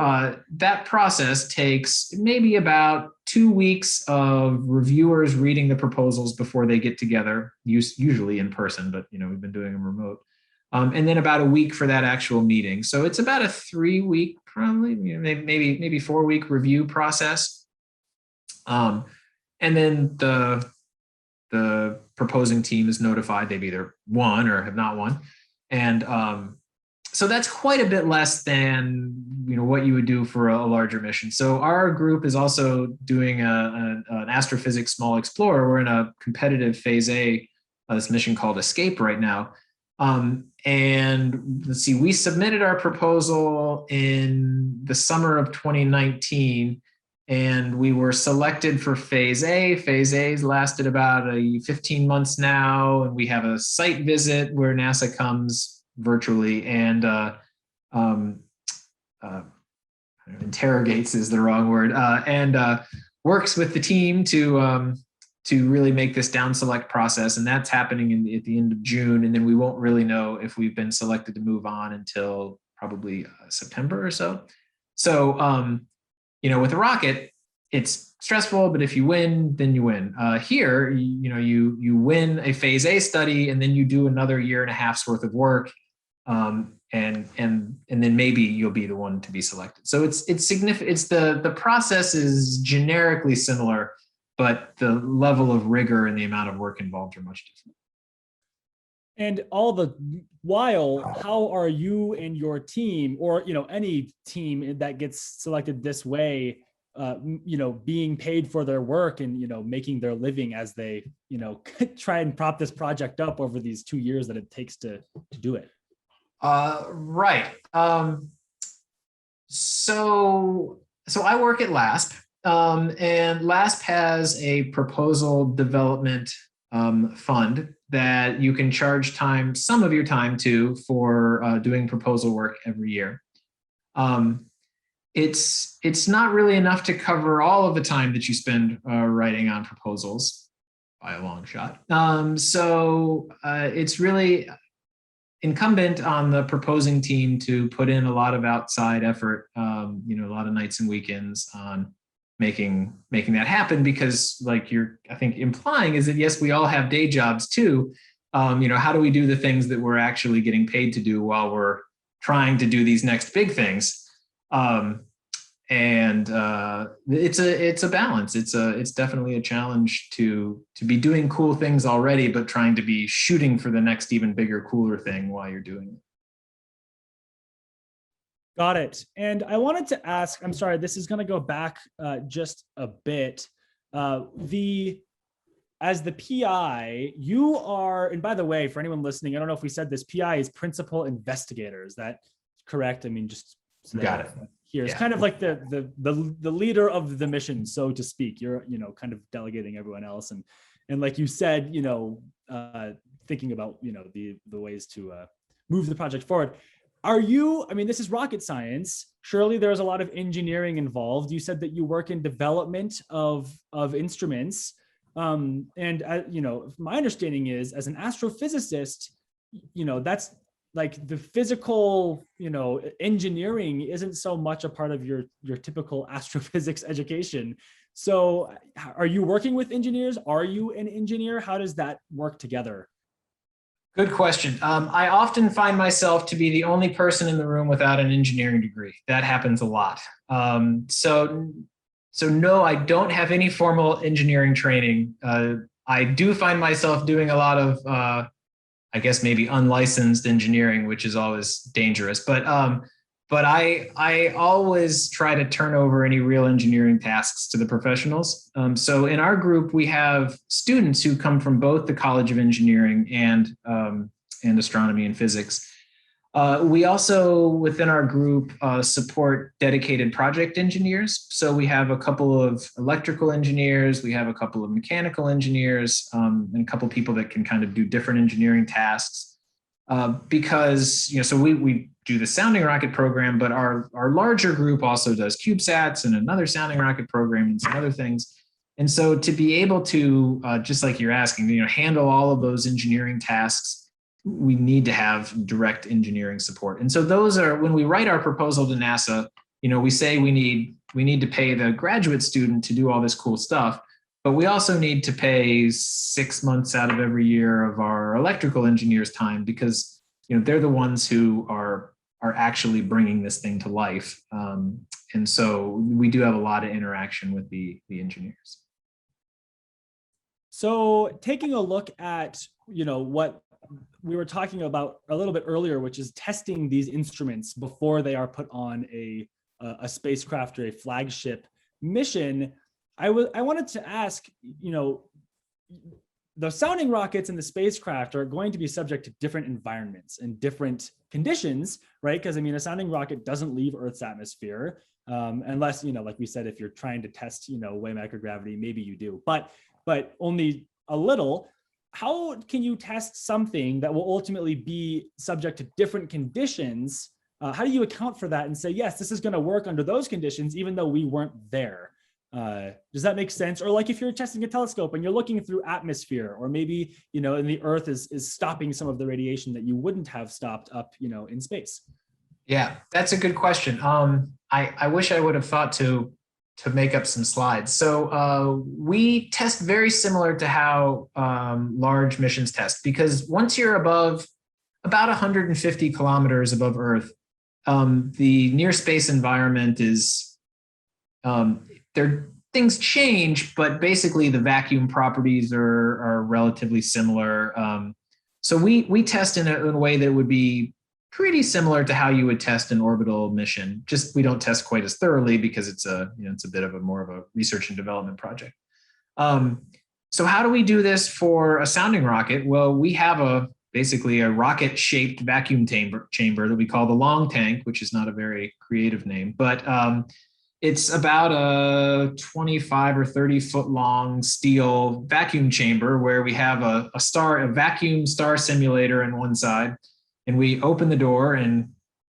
that process takes maybe about 2 weeks of reviewers reading the proposals before they get together, usually in person, but we've been doing them remote. And then about a week for that actual meeting. So it's about a 3 week, probably maybe 4 week review process. And then the proposing team is notified they've either won or have not won. And so that's quite a bit less than what you would do for a larger mission. So our group is also doing an astrophysics small explorer. We're in a competitive phase A, this mission called Escape right now. And let's see, we submitted our proposal in the summer of 2019, and we were selected for phase A. Phase A's lasted about 15 months now, and we have a site visit where NASA comes virtually and interrogates is the wrong word, and works with the team to really make this down select process. And that's happening at the end of June. And then we won't really know if we've been selected to move on until probably September or so. So, with a rocket, it's stressful, but if you win, then you win. Here, you win a phase A study, and then you do another 1.5 years worth of work. And then maybe you'll be the one to be selected. So it's significant. It's the process is generically similar, but the level of rigor and the amount of work involved are much different. And all the while, how are you and your team, or any team that gets selected this way, being paid for their work and making their living as they try and prop this project up over these 2 years that it takes to do it? Right. So I work at LASP, and LASP has a proposal development fund that you can charge some of your time to for doing proposal work every year. It's not really enough to cover all of the time that you spend writing on proposals by a long shot. So it's really incumbent on the proposing team to put in a lot of outside effort, a lot of nights and weekends on making that happen, because like you're, I think, implying is that, yes, we all have day jobs too. How do we do the things that we're actually getting paid to do while we're trying to do these next big things? It's a balance. It's definitely a challenge to be doing cool things already, but trying to be shooting for the next even bigger, cooler thing while you're doing it. Got it. And I wanted to ask, I'm sorry, this is going to go back just a bit. As the PI, you are, and by the way, for anyone listening, I don't know if we said this, PI is principal investigator. Is that correct? I mean, just so Got it. Here, it's kind of like the leader of the mission, so to speak. You're, kind of delegating everyone else, and like you said, thinking about, the ways to move the project forward. Are you, I mean, this is rocket science. Surely there's a lot of engineering involved. You said that you work in development of instruments. And my understanding is, as an astrophysicist, that's like the physical, engineering isn't so much a part of your typical astrophysics education. So are you working with engineers? Are you an engineer? How does that work together? Good question. I often find myself to be the only person in the room without an engineering degree. That happens a lot. So no, I don't have any formal engineering training. I do find myself doing a lot of, I guess maybe unlicensed engineering, which is always dangerous. But I always try to turn over any real engineering tasks to the professionals. So in our group, we have students who come from both the College of Engineering and astronomy and physics. We also, within our group, support dedicated project engineers. So we have a couple of electrical engineers, we have a couple of mechanical engineers, and a couple of people that can kind of do different engineering tasks. Because, so we do the sounding rocket program, but our larger group also does CubeSats and another sounding rocket program and some other things. And so to be able to, just like you're asking, handle all of those engineering tasks, we need to have direct engineering support. And so those are, when we write our proposal to NASA, we say we need to pay the graduate student to do all this cool stuff, but we also need to pay 6 months out of every year of our electrical engineers' time, because they're the ones who are actually bringing this thing to life. And so we do have a lot of interaction with the engineers. So taking a look at, what we were talking about a little bit earlier, which is testing these instruments before they are put on a spacecraft or a flagship mission. I wanted to ask, the sounding rockets and the spacecraft are going to be subject to different environments and different conditions, right? Because a sounding rocket doesn't leave Earth's atmosphere, unless, like we said, if you're trying to test, wave microgravity, maybe you do, but only a little. How can you test something that will ultimately be subject to different conditions? How do you account for that and say, yes, this is going to work under those conditions, even though we weren't there? Does that make sense? Or like if you're testing a telescope and you're looking through atmosphere, or maybe, and the Earth is stopping some of the radiation that you wouldn't have stopped up, in space. Yeah, that's a good question. I wish I would have thought to make up some slides. So we test very similar to how large missions test, because once you're above about 150 kilometers above Earth, the near space environment is, things change, but basically the vacuum properties are relatively similar. So we test in a way that would be pretty similar to how you would test an orbital mission. Just we don't test quite as thoroughly because it's a bit of more of a research and development project. So how do we do this for a sounding rocket? Well, we have basically a rocket-shaped vacuum chamber that we call the long tank, which is not a very creative name, but it's about a 25 or 30 foot long steel vacuum chamber where we have a vacuum star simulator on one side, and we open the door and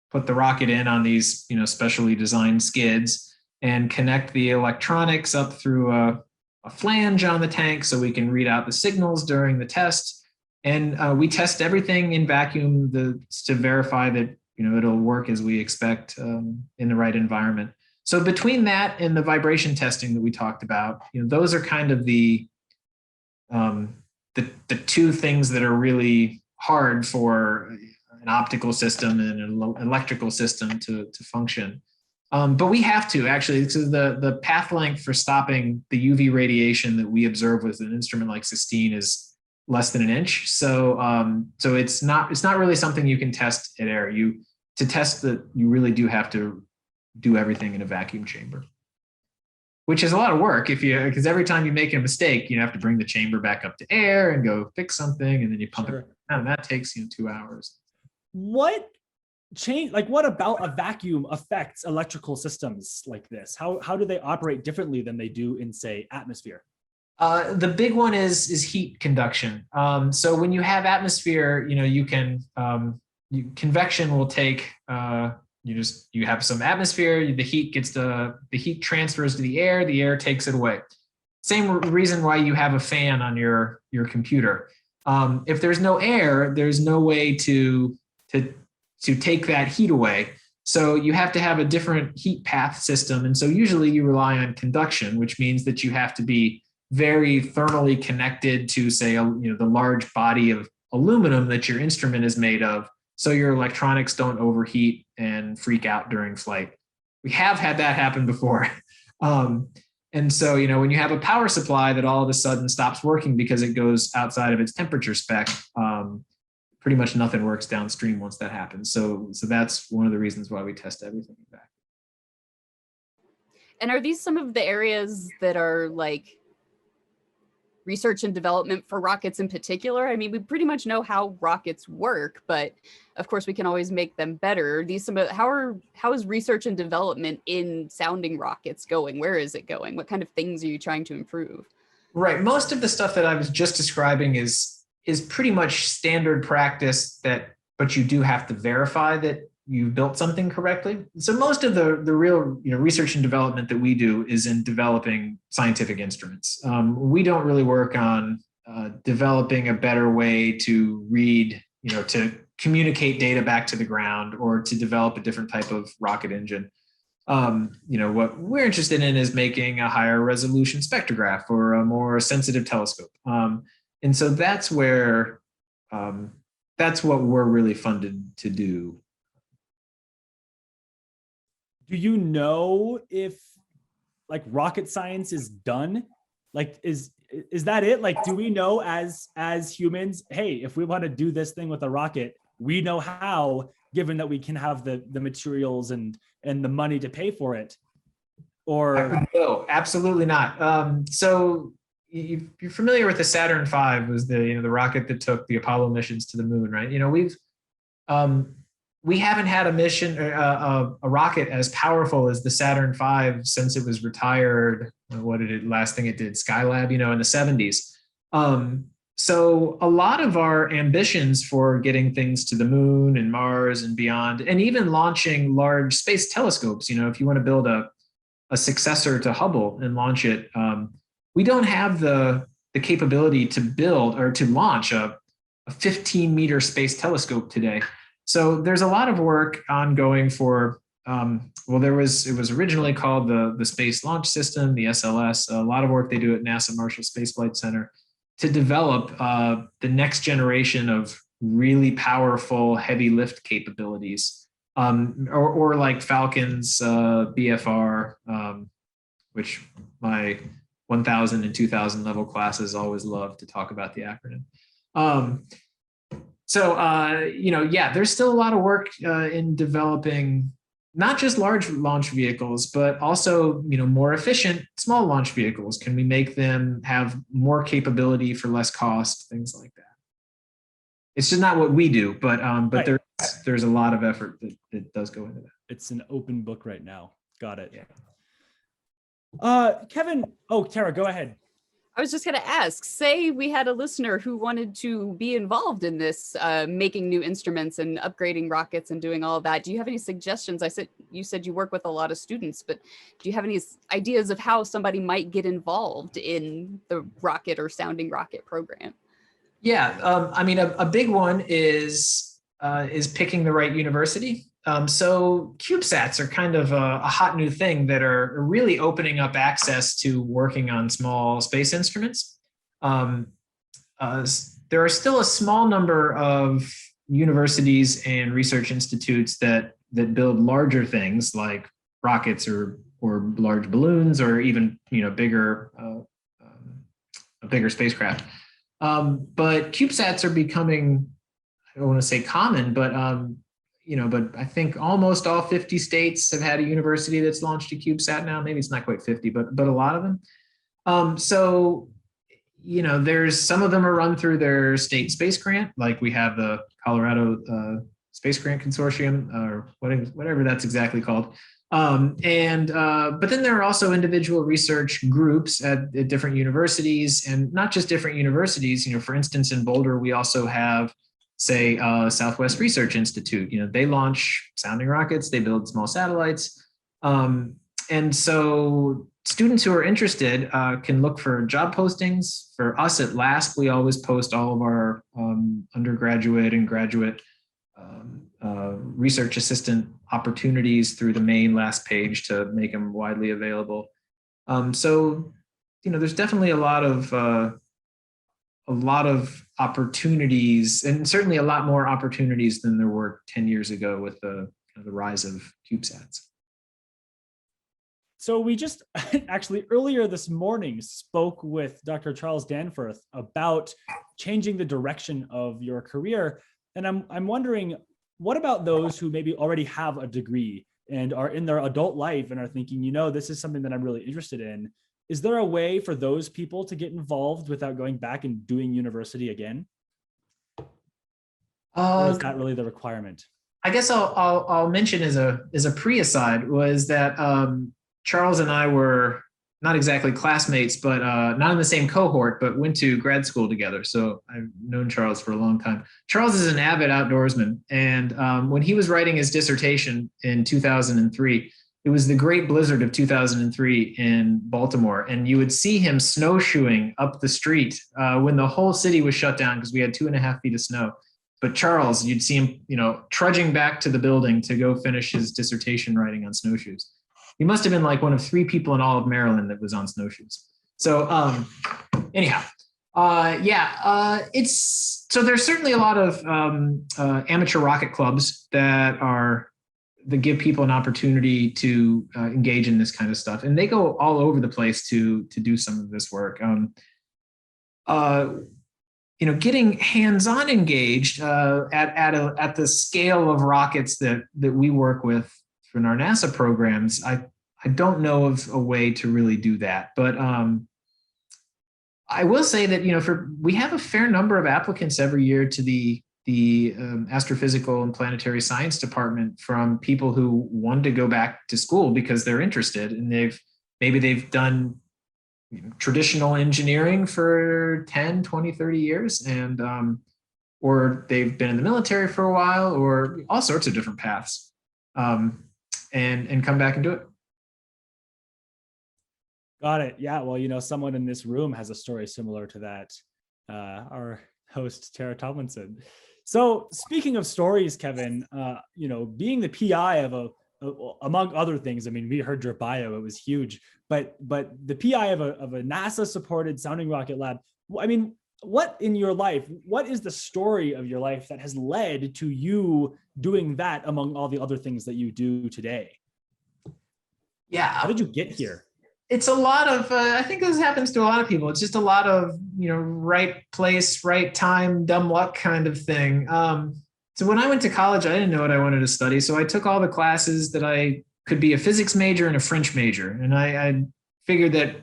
put the rocket in on these, specially designed skids and connect the electronics up through a flange on the tank so we can read out the signals during the test. And we test everything in vacuum to verify that, it'll work as we expect in the right environment. So between that and the vibration testing that we talked about, those are kind of the two things that are really hard for an optical system and an electrical system to function. But we have to actually, because the path length for stopping the UV radiation that we observe with an instrument like Sistine is less than an inch. So it's not really something you can test at air. to test that, you really do have to do everything in a vacuum chamber, which is a lot of work because every time you make a mistake, you have to bring the chamber back up to air and go fix something, and then you pump it out, and that takes 2 hours. What about a vacuum affects electrical systems like this? How do they operate differently than they do in, say, atmosphere? The big one is heat conduction. So when you have atmosphere, you can convection will take you have some atmosphere, the heat transfers to the air takes it away. Same reason why you have a fan on your computer. If there's no air, there's no way to take that heat away. So you have to have a different heat path system. And so usually you rely on conduction, which means that you have to be very thermally connected to, say, the large body of aluminum that your instrument is made of, so your electronics don't overheat and freak out during flight. We have had that happen before. And so, when you have a power supply that all of a sudden stops working because it goes outside of its temperature spec, pretty much nothing works downstream once that happens. So that's one of the reasons why we test everything back. And are these some of the areas that are like research and development for rockets in particular? I mean, we pretty much know how rockets work, but of course we can always make them better. How is research and development in sounding rockets going? Where is it going? What kind of things are you trying to improve? Right. Most of the stuff that I was just describing is pretty much standard practice, but you do have to verify that you built something correctly. So most of the real research and development that we do is in developing scientific instruments. We don't really work on developing a better way to read, to communicate data back to the ground, or to develop a different type of rocket engine. What we're interested in is making a higher resolution spectrograph or a more sensitive telescope. And so that's where that's what we're really funded to do. Do you know if rocket science is done? Is that it? Do we know as humans, hey, if we want to do this thing with a rocket, we know how, given that we can have the materials and the money to pay for it? Or no, absolutely not. So you're familiar with the Saturn V, was the rocket that took the Apollo missions to the moon, right? We haven't had a mission, a rocket as powerful as the Saturn V since it was retired. Last thing it did, Skylab, in the 70s. So a lot of our ambitions for getting things to the moon and Mars and beyond, and even launching large space telescopes, if you want to build a successor to Hubble and launch it, we don't have the capability to build or to launch a 15-meter space telescope today. So there's a lot of work ongoing for, it was originally called the Space Launch System, the SLS, a lot of work they do at NASA Marshall Space Flight Center to develop the next generation of really powerful heavy lift capabilities, or like Falcon's BFR, which my 1000 and 2000 level classes always love to talk about the acronym. There's still a lot of work in developing not just large launch vehicles, but also, more efficient small launch vehicles. Can we make them have more capability for less cost, things like that? It's just not what we do, but right. There's a lot of effort that does go into that. It's an open book right now. Got it. Yeah. Kevin, Tara, go ahead. I was just going to ask, say we had a listener who wanted to be involved in this, making new instruments and upgrading rockets and doing all of that. Do you have any suggestions? You said you work with a lot of students, but do you have any ideas of how somebody might get involved in the rocket or sounding rocket program? Yeah, a big one is picking the right university. So CubeSats are kind of a hot new thing that are really opening up access to working on small space instruments. There are still a small number of universities and research institutes that build larger things like rockets or large balloons, or even bigger spacecraft. But CubeSats are becoming, I don't want to say common, but but I think almost all 50 states have had a university that's launched a CubeSat now. Maybe it's not quite 50, but a lot of them. So, there's some of them are run through their state space grant, like we have the Colorado Space Grant Consortium, or whatever that's exactly called. But then there are also individual research groups at different universities, and not just different universities. For instance, in Boulder, we also have, say, Southwest Research Institute. They launch sounding rockets, they build small satellites. And so students who are interested can look for job postings. For us at LASP, we always post all of our undergraduate and graduate research assistant opportunities through the main LASP page to make them widely available. So, there's definitely a lot of opportunities, and certainly a lot more opportunities than there were 10 years ago with the rise of CubeSats. So we just actually earlier this morning spoke with Dr. Charles Danforth about changing the direction of your career. And I'm wondering, what about those who maybe already have a degree and are in their adult life and are thinking, this is something that I'm really interested in? Is there a way for those people to get involved without going back and doing university again? Or is that really the requirement? I guess I'll mention as a pre-aside was that Charles and I were not exactly classmates, but not in the same cohort, but went to grad school together. So I've known Charles for a long time. Charles is an avid outdoorsman. And when he was writing his dissertation in 2003, it was the great blizzard of 2003 in Baltimore. And you would see him snowshoeing up the street when the whole city was shut down because we had 2.5 feet of snow. But Charles, you'd see him, trudging back to the building to go finish his dissertation writing on snowshoes. He must have been like one of 3 people in all of Maryland that was on snowshoes. So anyhow, so there's certainly a lot of amateur rocket clubs that give people an opportunity to engage in this kind of stuff. And they go all over the place to do some of this work. Getting hands-on engaged at the scale of rockets that we work with in our NASA programs, I don't know of a way to really do that. But I will say that we have a fair number of applicants every year to the astrophysical and planetary science department from people who want to go back to school because they're interested, and they've done traditional engineering for 10, 20, 30 years, and or they've been in the military for a while, or all sorts of different paths. And come back and do it. Got it. Yeah. Well, someone in this room has a story similar to that. Our host, Tara Tomlinson. So speaking of stories, Kevin, being the PI of among other things, I mean, we heard your bio, it was huge, but the PI of a NASA supported sounding rocket lab. I mean, what in your life, what is the story of your life that has led to you doing that among all the other things that you do today? Yeah. How did you get here? It's a lot of, I think this happens to a lot of people. It's just a lot of, right place, right time, dumb luck kind of thing. So when I went to college, I didn't know what I wanted to study. So I took all the classes that I could be a physics major and a French major. And I figured that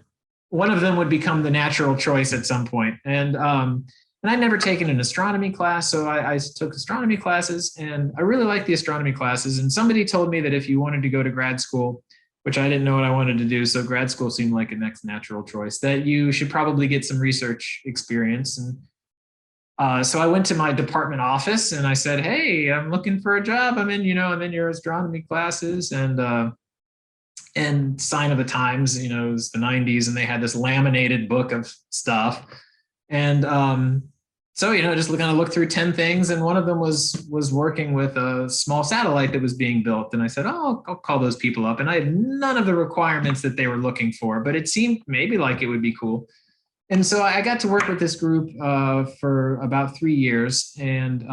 one of them would become the natural choice at some point. And I'd never taken an astronomy class, so I took astronomy classes, and I really liked the astronomy classes. And somebody told me that if you wanted to go to grad school, which I didn't know what I wanted to do, so grad school seemed like a next natural choice, that you should probably get some research experience. And so I went to my department office and I said, "Hey, I'm looking for a job. I'm in your astronomy classes." And Sign of the Times, it was the 90s, and they had this laminated book of stuff. And so, just kind of looked through 10 things, and one of them was working with a small satellite that was being built. And I said, "Oh, I'll call those people up." And I had none of the requirements that they were looking for, but it seemed maybe like it would be cool. And so I got to work with this group for about 3 years, and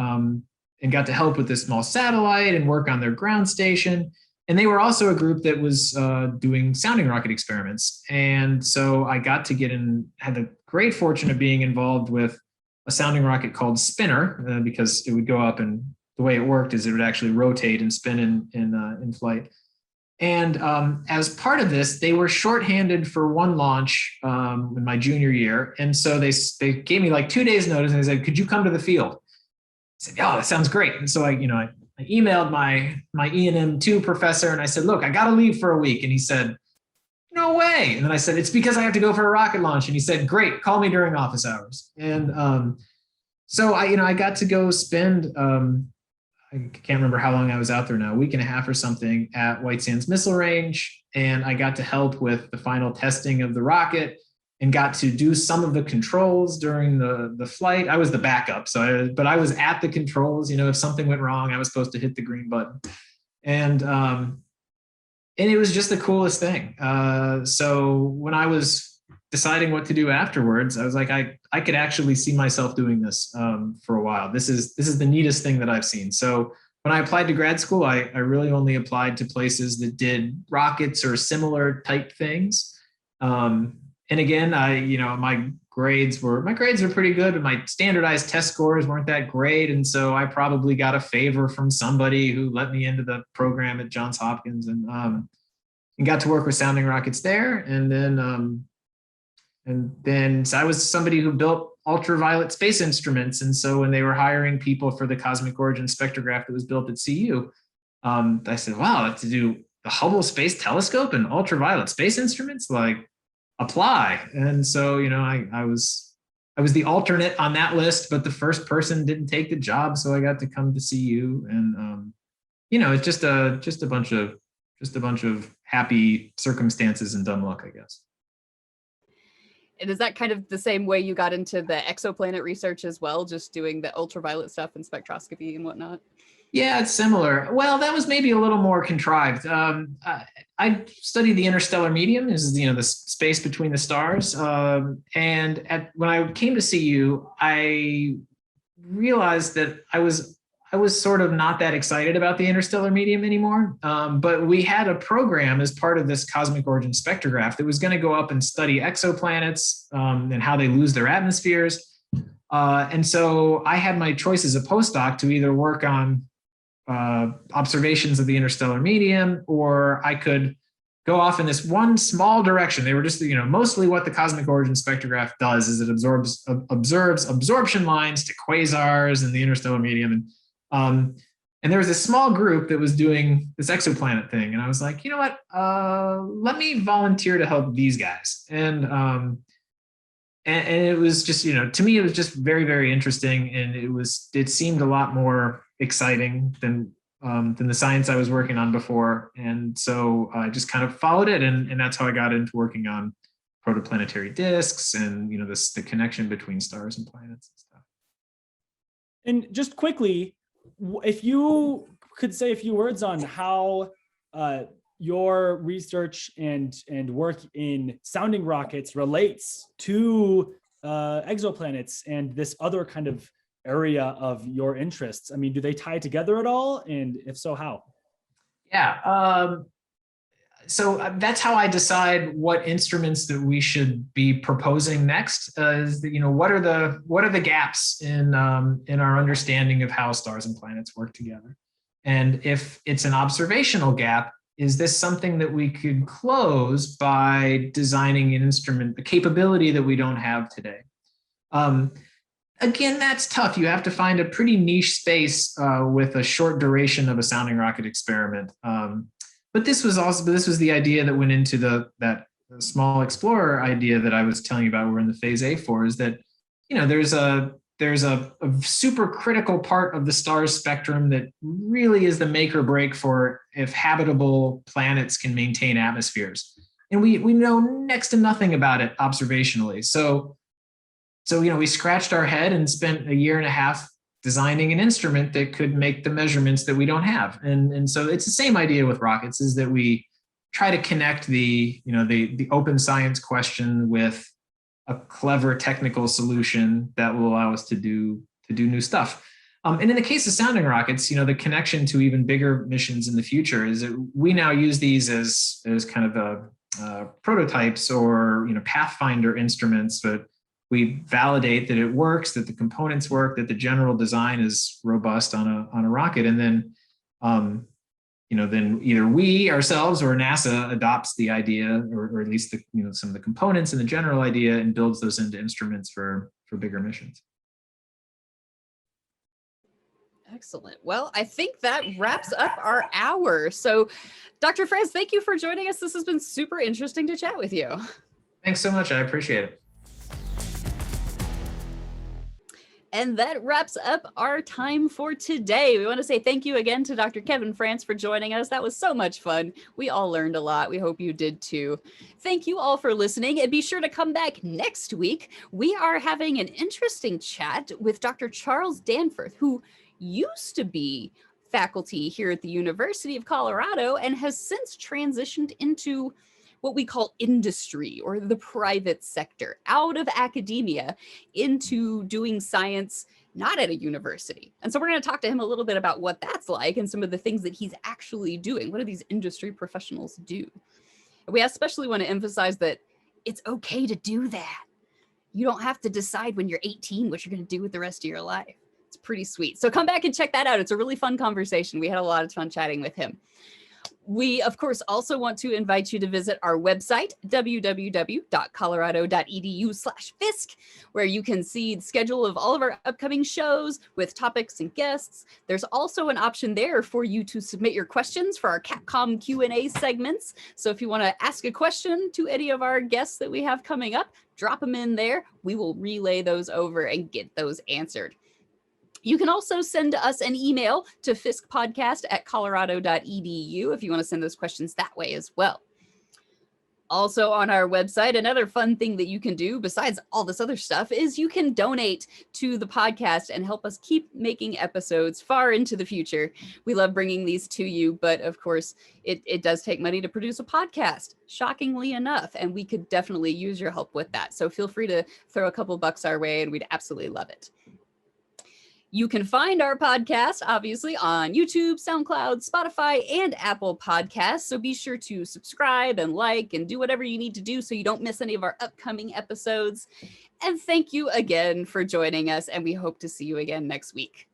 got to help with this small satellite and work on their ground station. And they were also a group that was doing sounding rocket experiments. And so I got to had the great fortune of being involved with a sounding rocket called Spinner, because it would go up and the way it worked is it would actually rotate and spin in flight. And as part of this, they were shorthanded for one launch in my junior year. And so they gave me like 2 days notice and they said, could you come to the field? I said, oh, that sounds great. And so I emailed my E&M2 professor and I said, look, I got to leave for a week. And he said, no way. And then I said, it's because I have to go for a rocket launch. And he said, great, call me during office hours. And so I got to go spend, I can't remember how long I was out there now, a week and a half or something at White Sands Missile Range. And I got to help with the final testing of the rocket and got to do some of the controls during the flight. I was the backup. But I was at the controls, if something went wrong, I was supposed to hit the green button. And it was just the coolest thing. So when I was deciding what to do afterwards, I was like, I could actually see myself doing this for a while. This is the neatest thing that I've seen. So when I applied to grad school, I really only applied to places that did rockets or similar type things. And again, my grades were pretty good, but my standardized test scores weren't that great. And so I probably got a favor from somebody who let me into the program at Johns Hopkins and got to work with sounding rockets there. And then so I was somebody who built ultraviolet space instruments. And so when they were hiring people for the cosmic origin spectrograph that was built at CU, I said, wow, to do the Hubble Space Telescope and ultraviolet space instruments, like apply. And so, I was the alternate on that list, but the first person didn't take the job. So I got to come to CU and, it's just a bunch of happy circumstances and dumb luck, I guess. And is that kind of the same way you got into the exoplanet research as well, just doing the ultraviolet stuff and spectroscopy and whatnot? Yeah, it's similar. Well, that was maybe a little more contrived. I studied the interstellar medium, is the space between the stars. And when I came to CU, I realized that I was sort of not that excited about the interstellar medium anymore. But we had a program as part of this cosmic origin spectrograph that was going to go up and study exoplanets and how they lose their atmospheres. And so I had my choice as a postdoc to either work on observations of the interstellar medium, or I could go off in this one small direction. They were just, mostly what the cosmic origin spectrograph does is it observes absorption lines to quasars in the interstellar medium. And there was a small group that was doing this exoplanet thing. And I was like, you know what, let me volunteer to help these guys. And it was just, to me, it was just very, very interesting. And it seemed a lot more exciting than the science I was working on before. And so I just kind of followed it. And that's how I got into working on protoplanetary disks and, the connection between stars and planets and stuff. And just quickly, if you could say a few words on how your research and work in sounding rockets relates to exoplanets and this other kind of area of your interests. I mean, do they tie together at all? And if so, how? Yeah. So that's how I decide what instruments that we should be proposing next. Is that, what are the gaps in our understanding of how stars and planets work together? And if it's an observational gap, is this something that we could close by designing an instrument, a capability that we don't have today? Again, that's tough. You have to find a pretty niche space with a short duration of a sounding rocket experiment. But this was the idea that went into that small explorer idea that I was telling you about. We're in the phase A for, is that there's a super critical part of the star's spectrum that really is the make or break for if habitable planets can maintain atmospheres, and we know next to nothing about it observationally. So we scratched our head and spent a year and a half designing an instrument that could make the measurements that we don't have. And so it's the same idea with rockets, is that we try to connect the open science question with a clever technical solution that will allow us to do new stuff. And in the case of sounding rockets, the connection to even bigger missions in the future is that we now use these as kind of prototypes or Pathfinder instruments, but we validate that it works, that the components work, that the general design is robust on a rocket, and then then either we ourselves or NASA adopts the idea, or at least some of the components and the general idea, and builds those into instruments for bigger missions. Excellent. Well, I think that wraps up our hour. So, Dr. Frantz, thank you for joining us. This has been super interesting to chat with you. Thanks so much. I appreciate it. And that wraps up our time for today. We want to say thank you again to Dr. Kevin Frantz for joining us. That was so much fun. We all learned a lot. We hope you did too. Thank you all for listening, and be sure to come back next week. We are having an interesting chat with Dr. Charles Danforth, who used to be faculty here at the University of Colorado and has since transitioned into what we call industry, or the private sector, out of academia into doing science not at a university. And so we're going to talk to him a little bit about what that's like and some of the things that he's actually doing. What do these industry professionals do? And we especially want to emphasize that it's okay to do that. You don't have to decide when you're 18 what you're going to do with the rest of your life. It's pretty sweet. So come back and check that out. It's a really fun conversation. We had a lot of fun chatting with him. We, of course, also want to invite you to visit our website, www.colorado.edu/Fiske, where you can see the schedule of all of our upcoming shows with topics and guests. There's also an option there for you to submit your questions for our Capcom Q&A segments. So if you want to ask a question to any of our guests that we have coming up, drop them in there. We will relay those over and get those answered. You can also send us an email to fiskepodcast@colorado.edu if you want to send those questions that way as well. Also on our website, another fun thing that you can do besides all this other stuff is you can donate to the podcast and help us keep making episodes far into the future. We love bringing these to you, but of course, it does take money to produce a podcast, shockingly enough, and we could definitely use your help with that. So feel free to throw a couple bucks our way and we'd absolutely love it. You can find our podcast, obviously, on YouTube, SoundCloud, Spotify, and Apple Podcasts. So be sure to subscribe and like and do whatever you need to do so you don't miss any of our upcoming episodes. And thank you again for joining us, and we hope to see you again next week.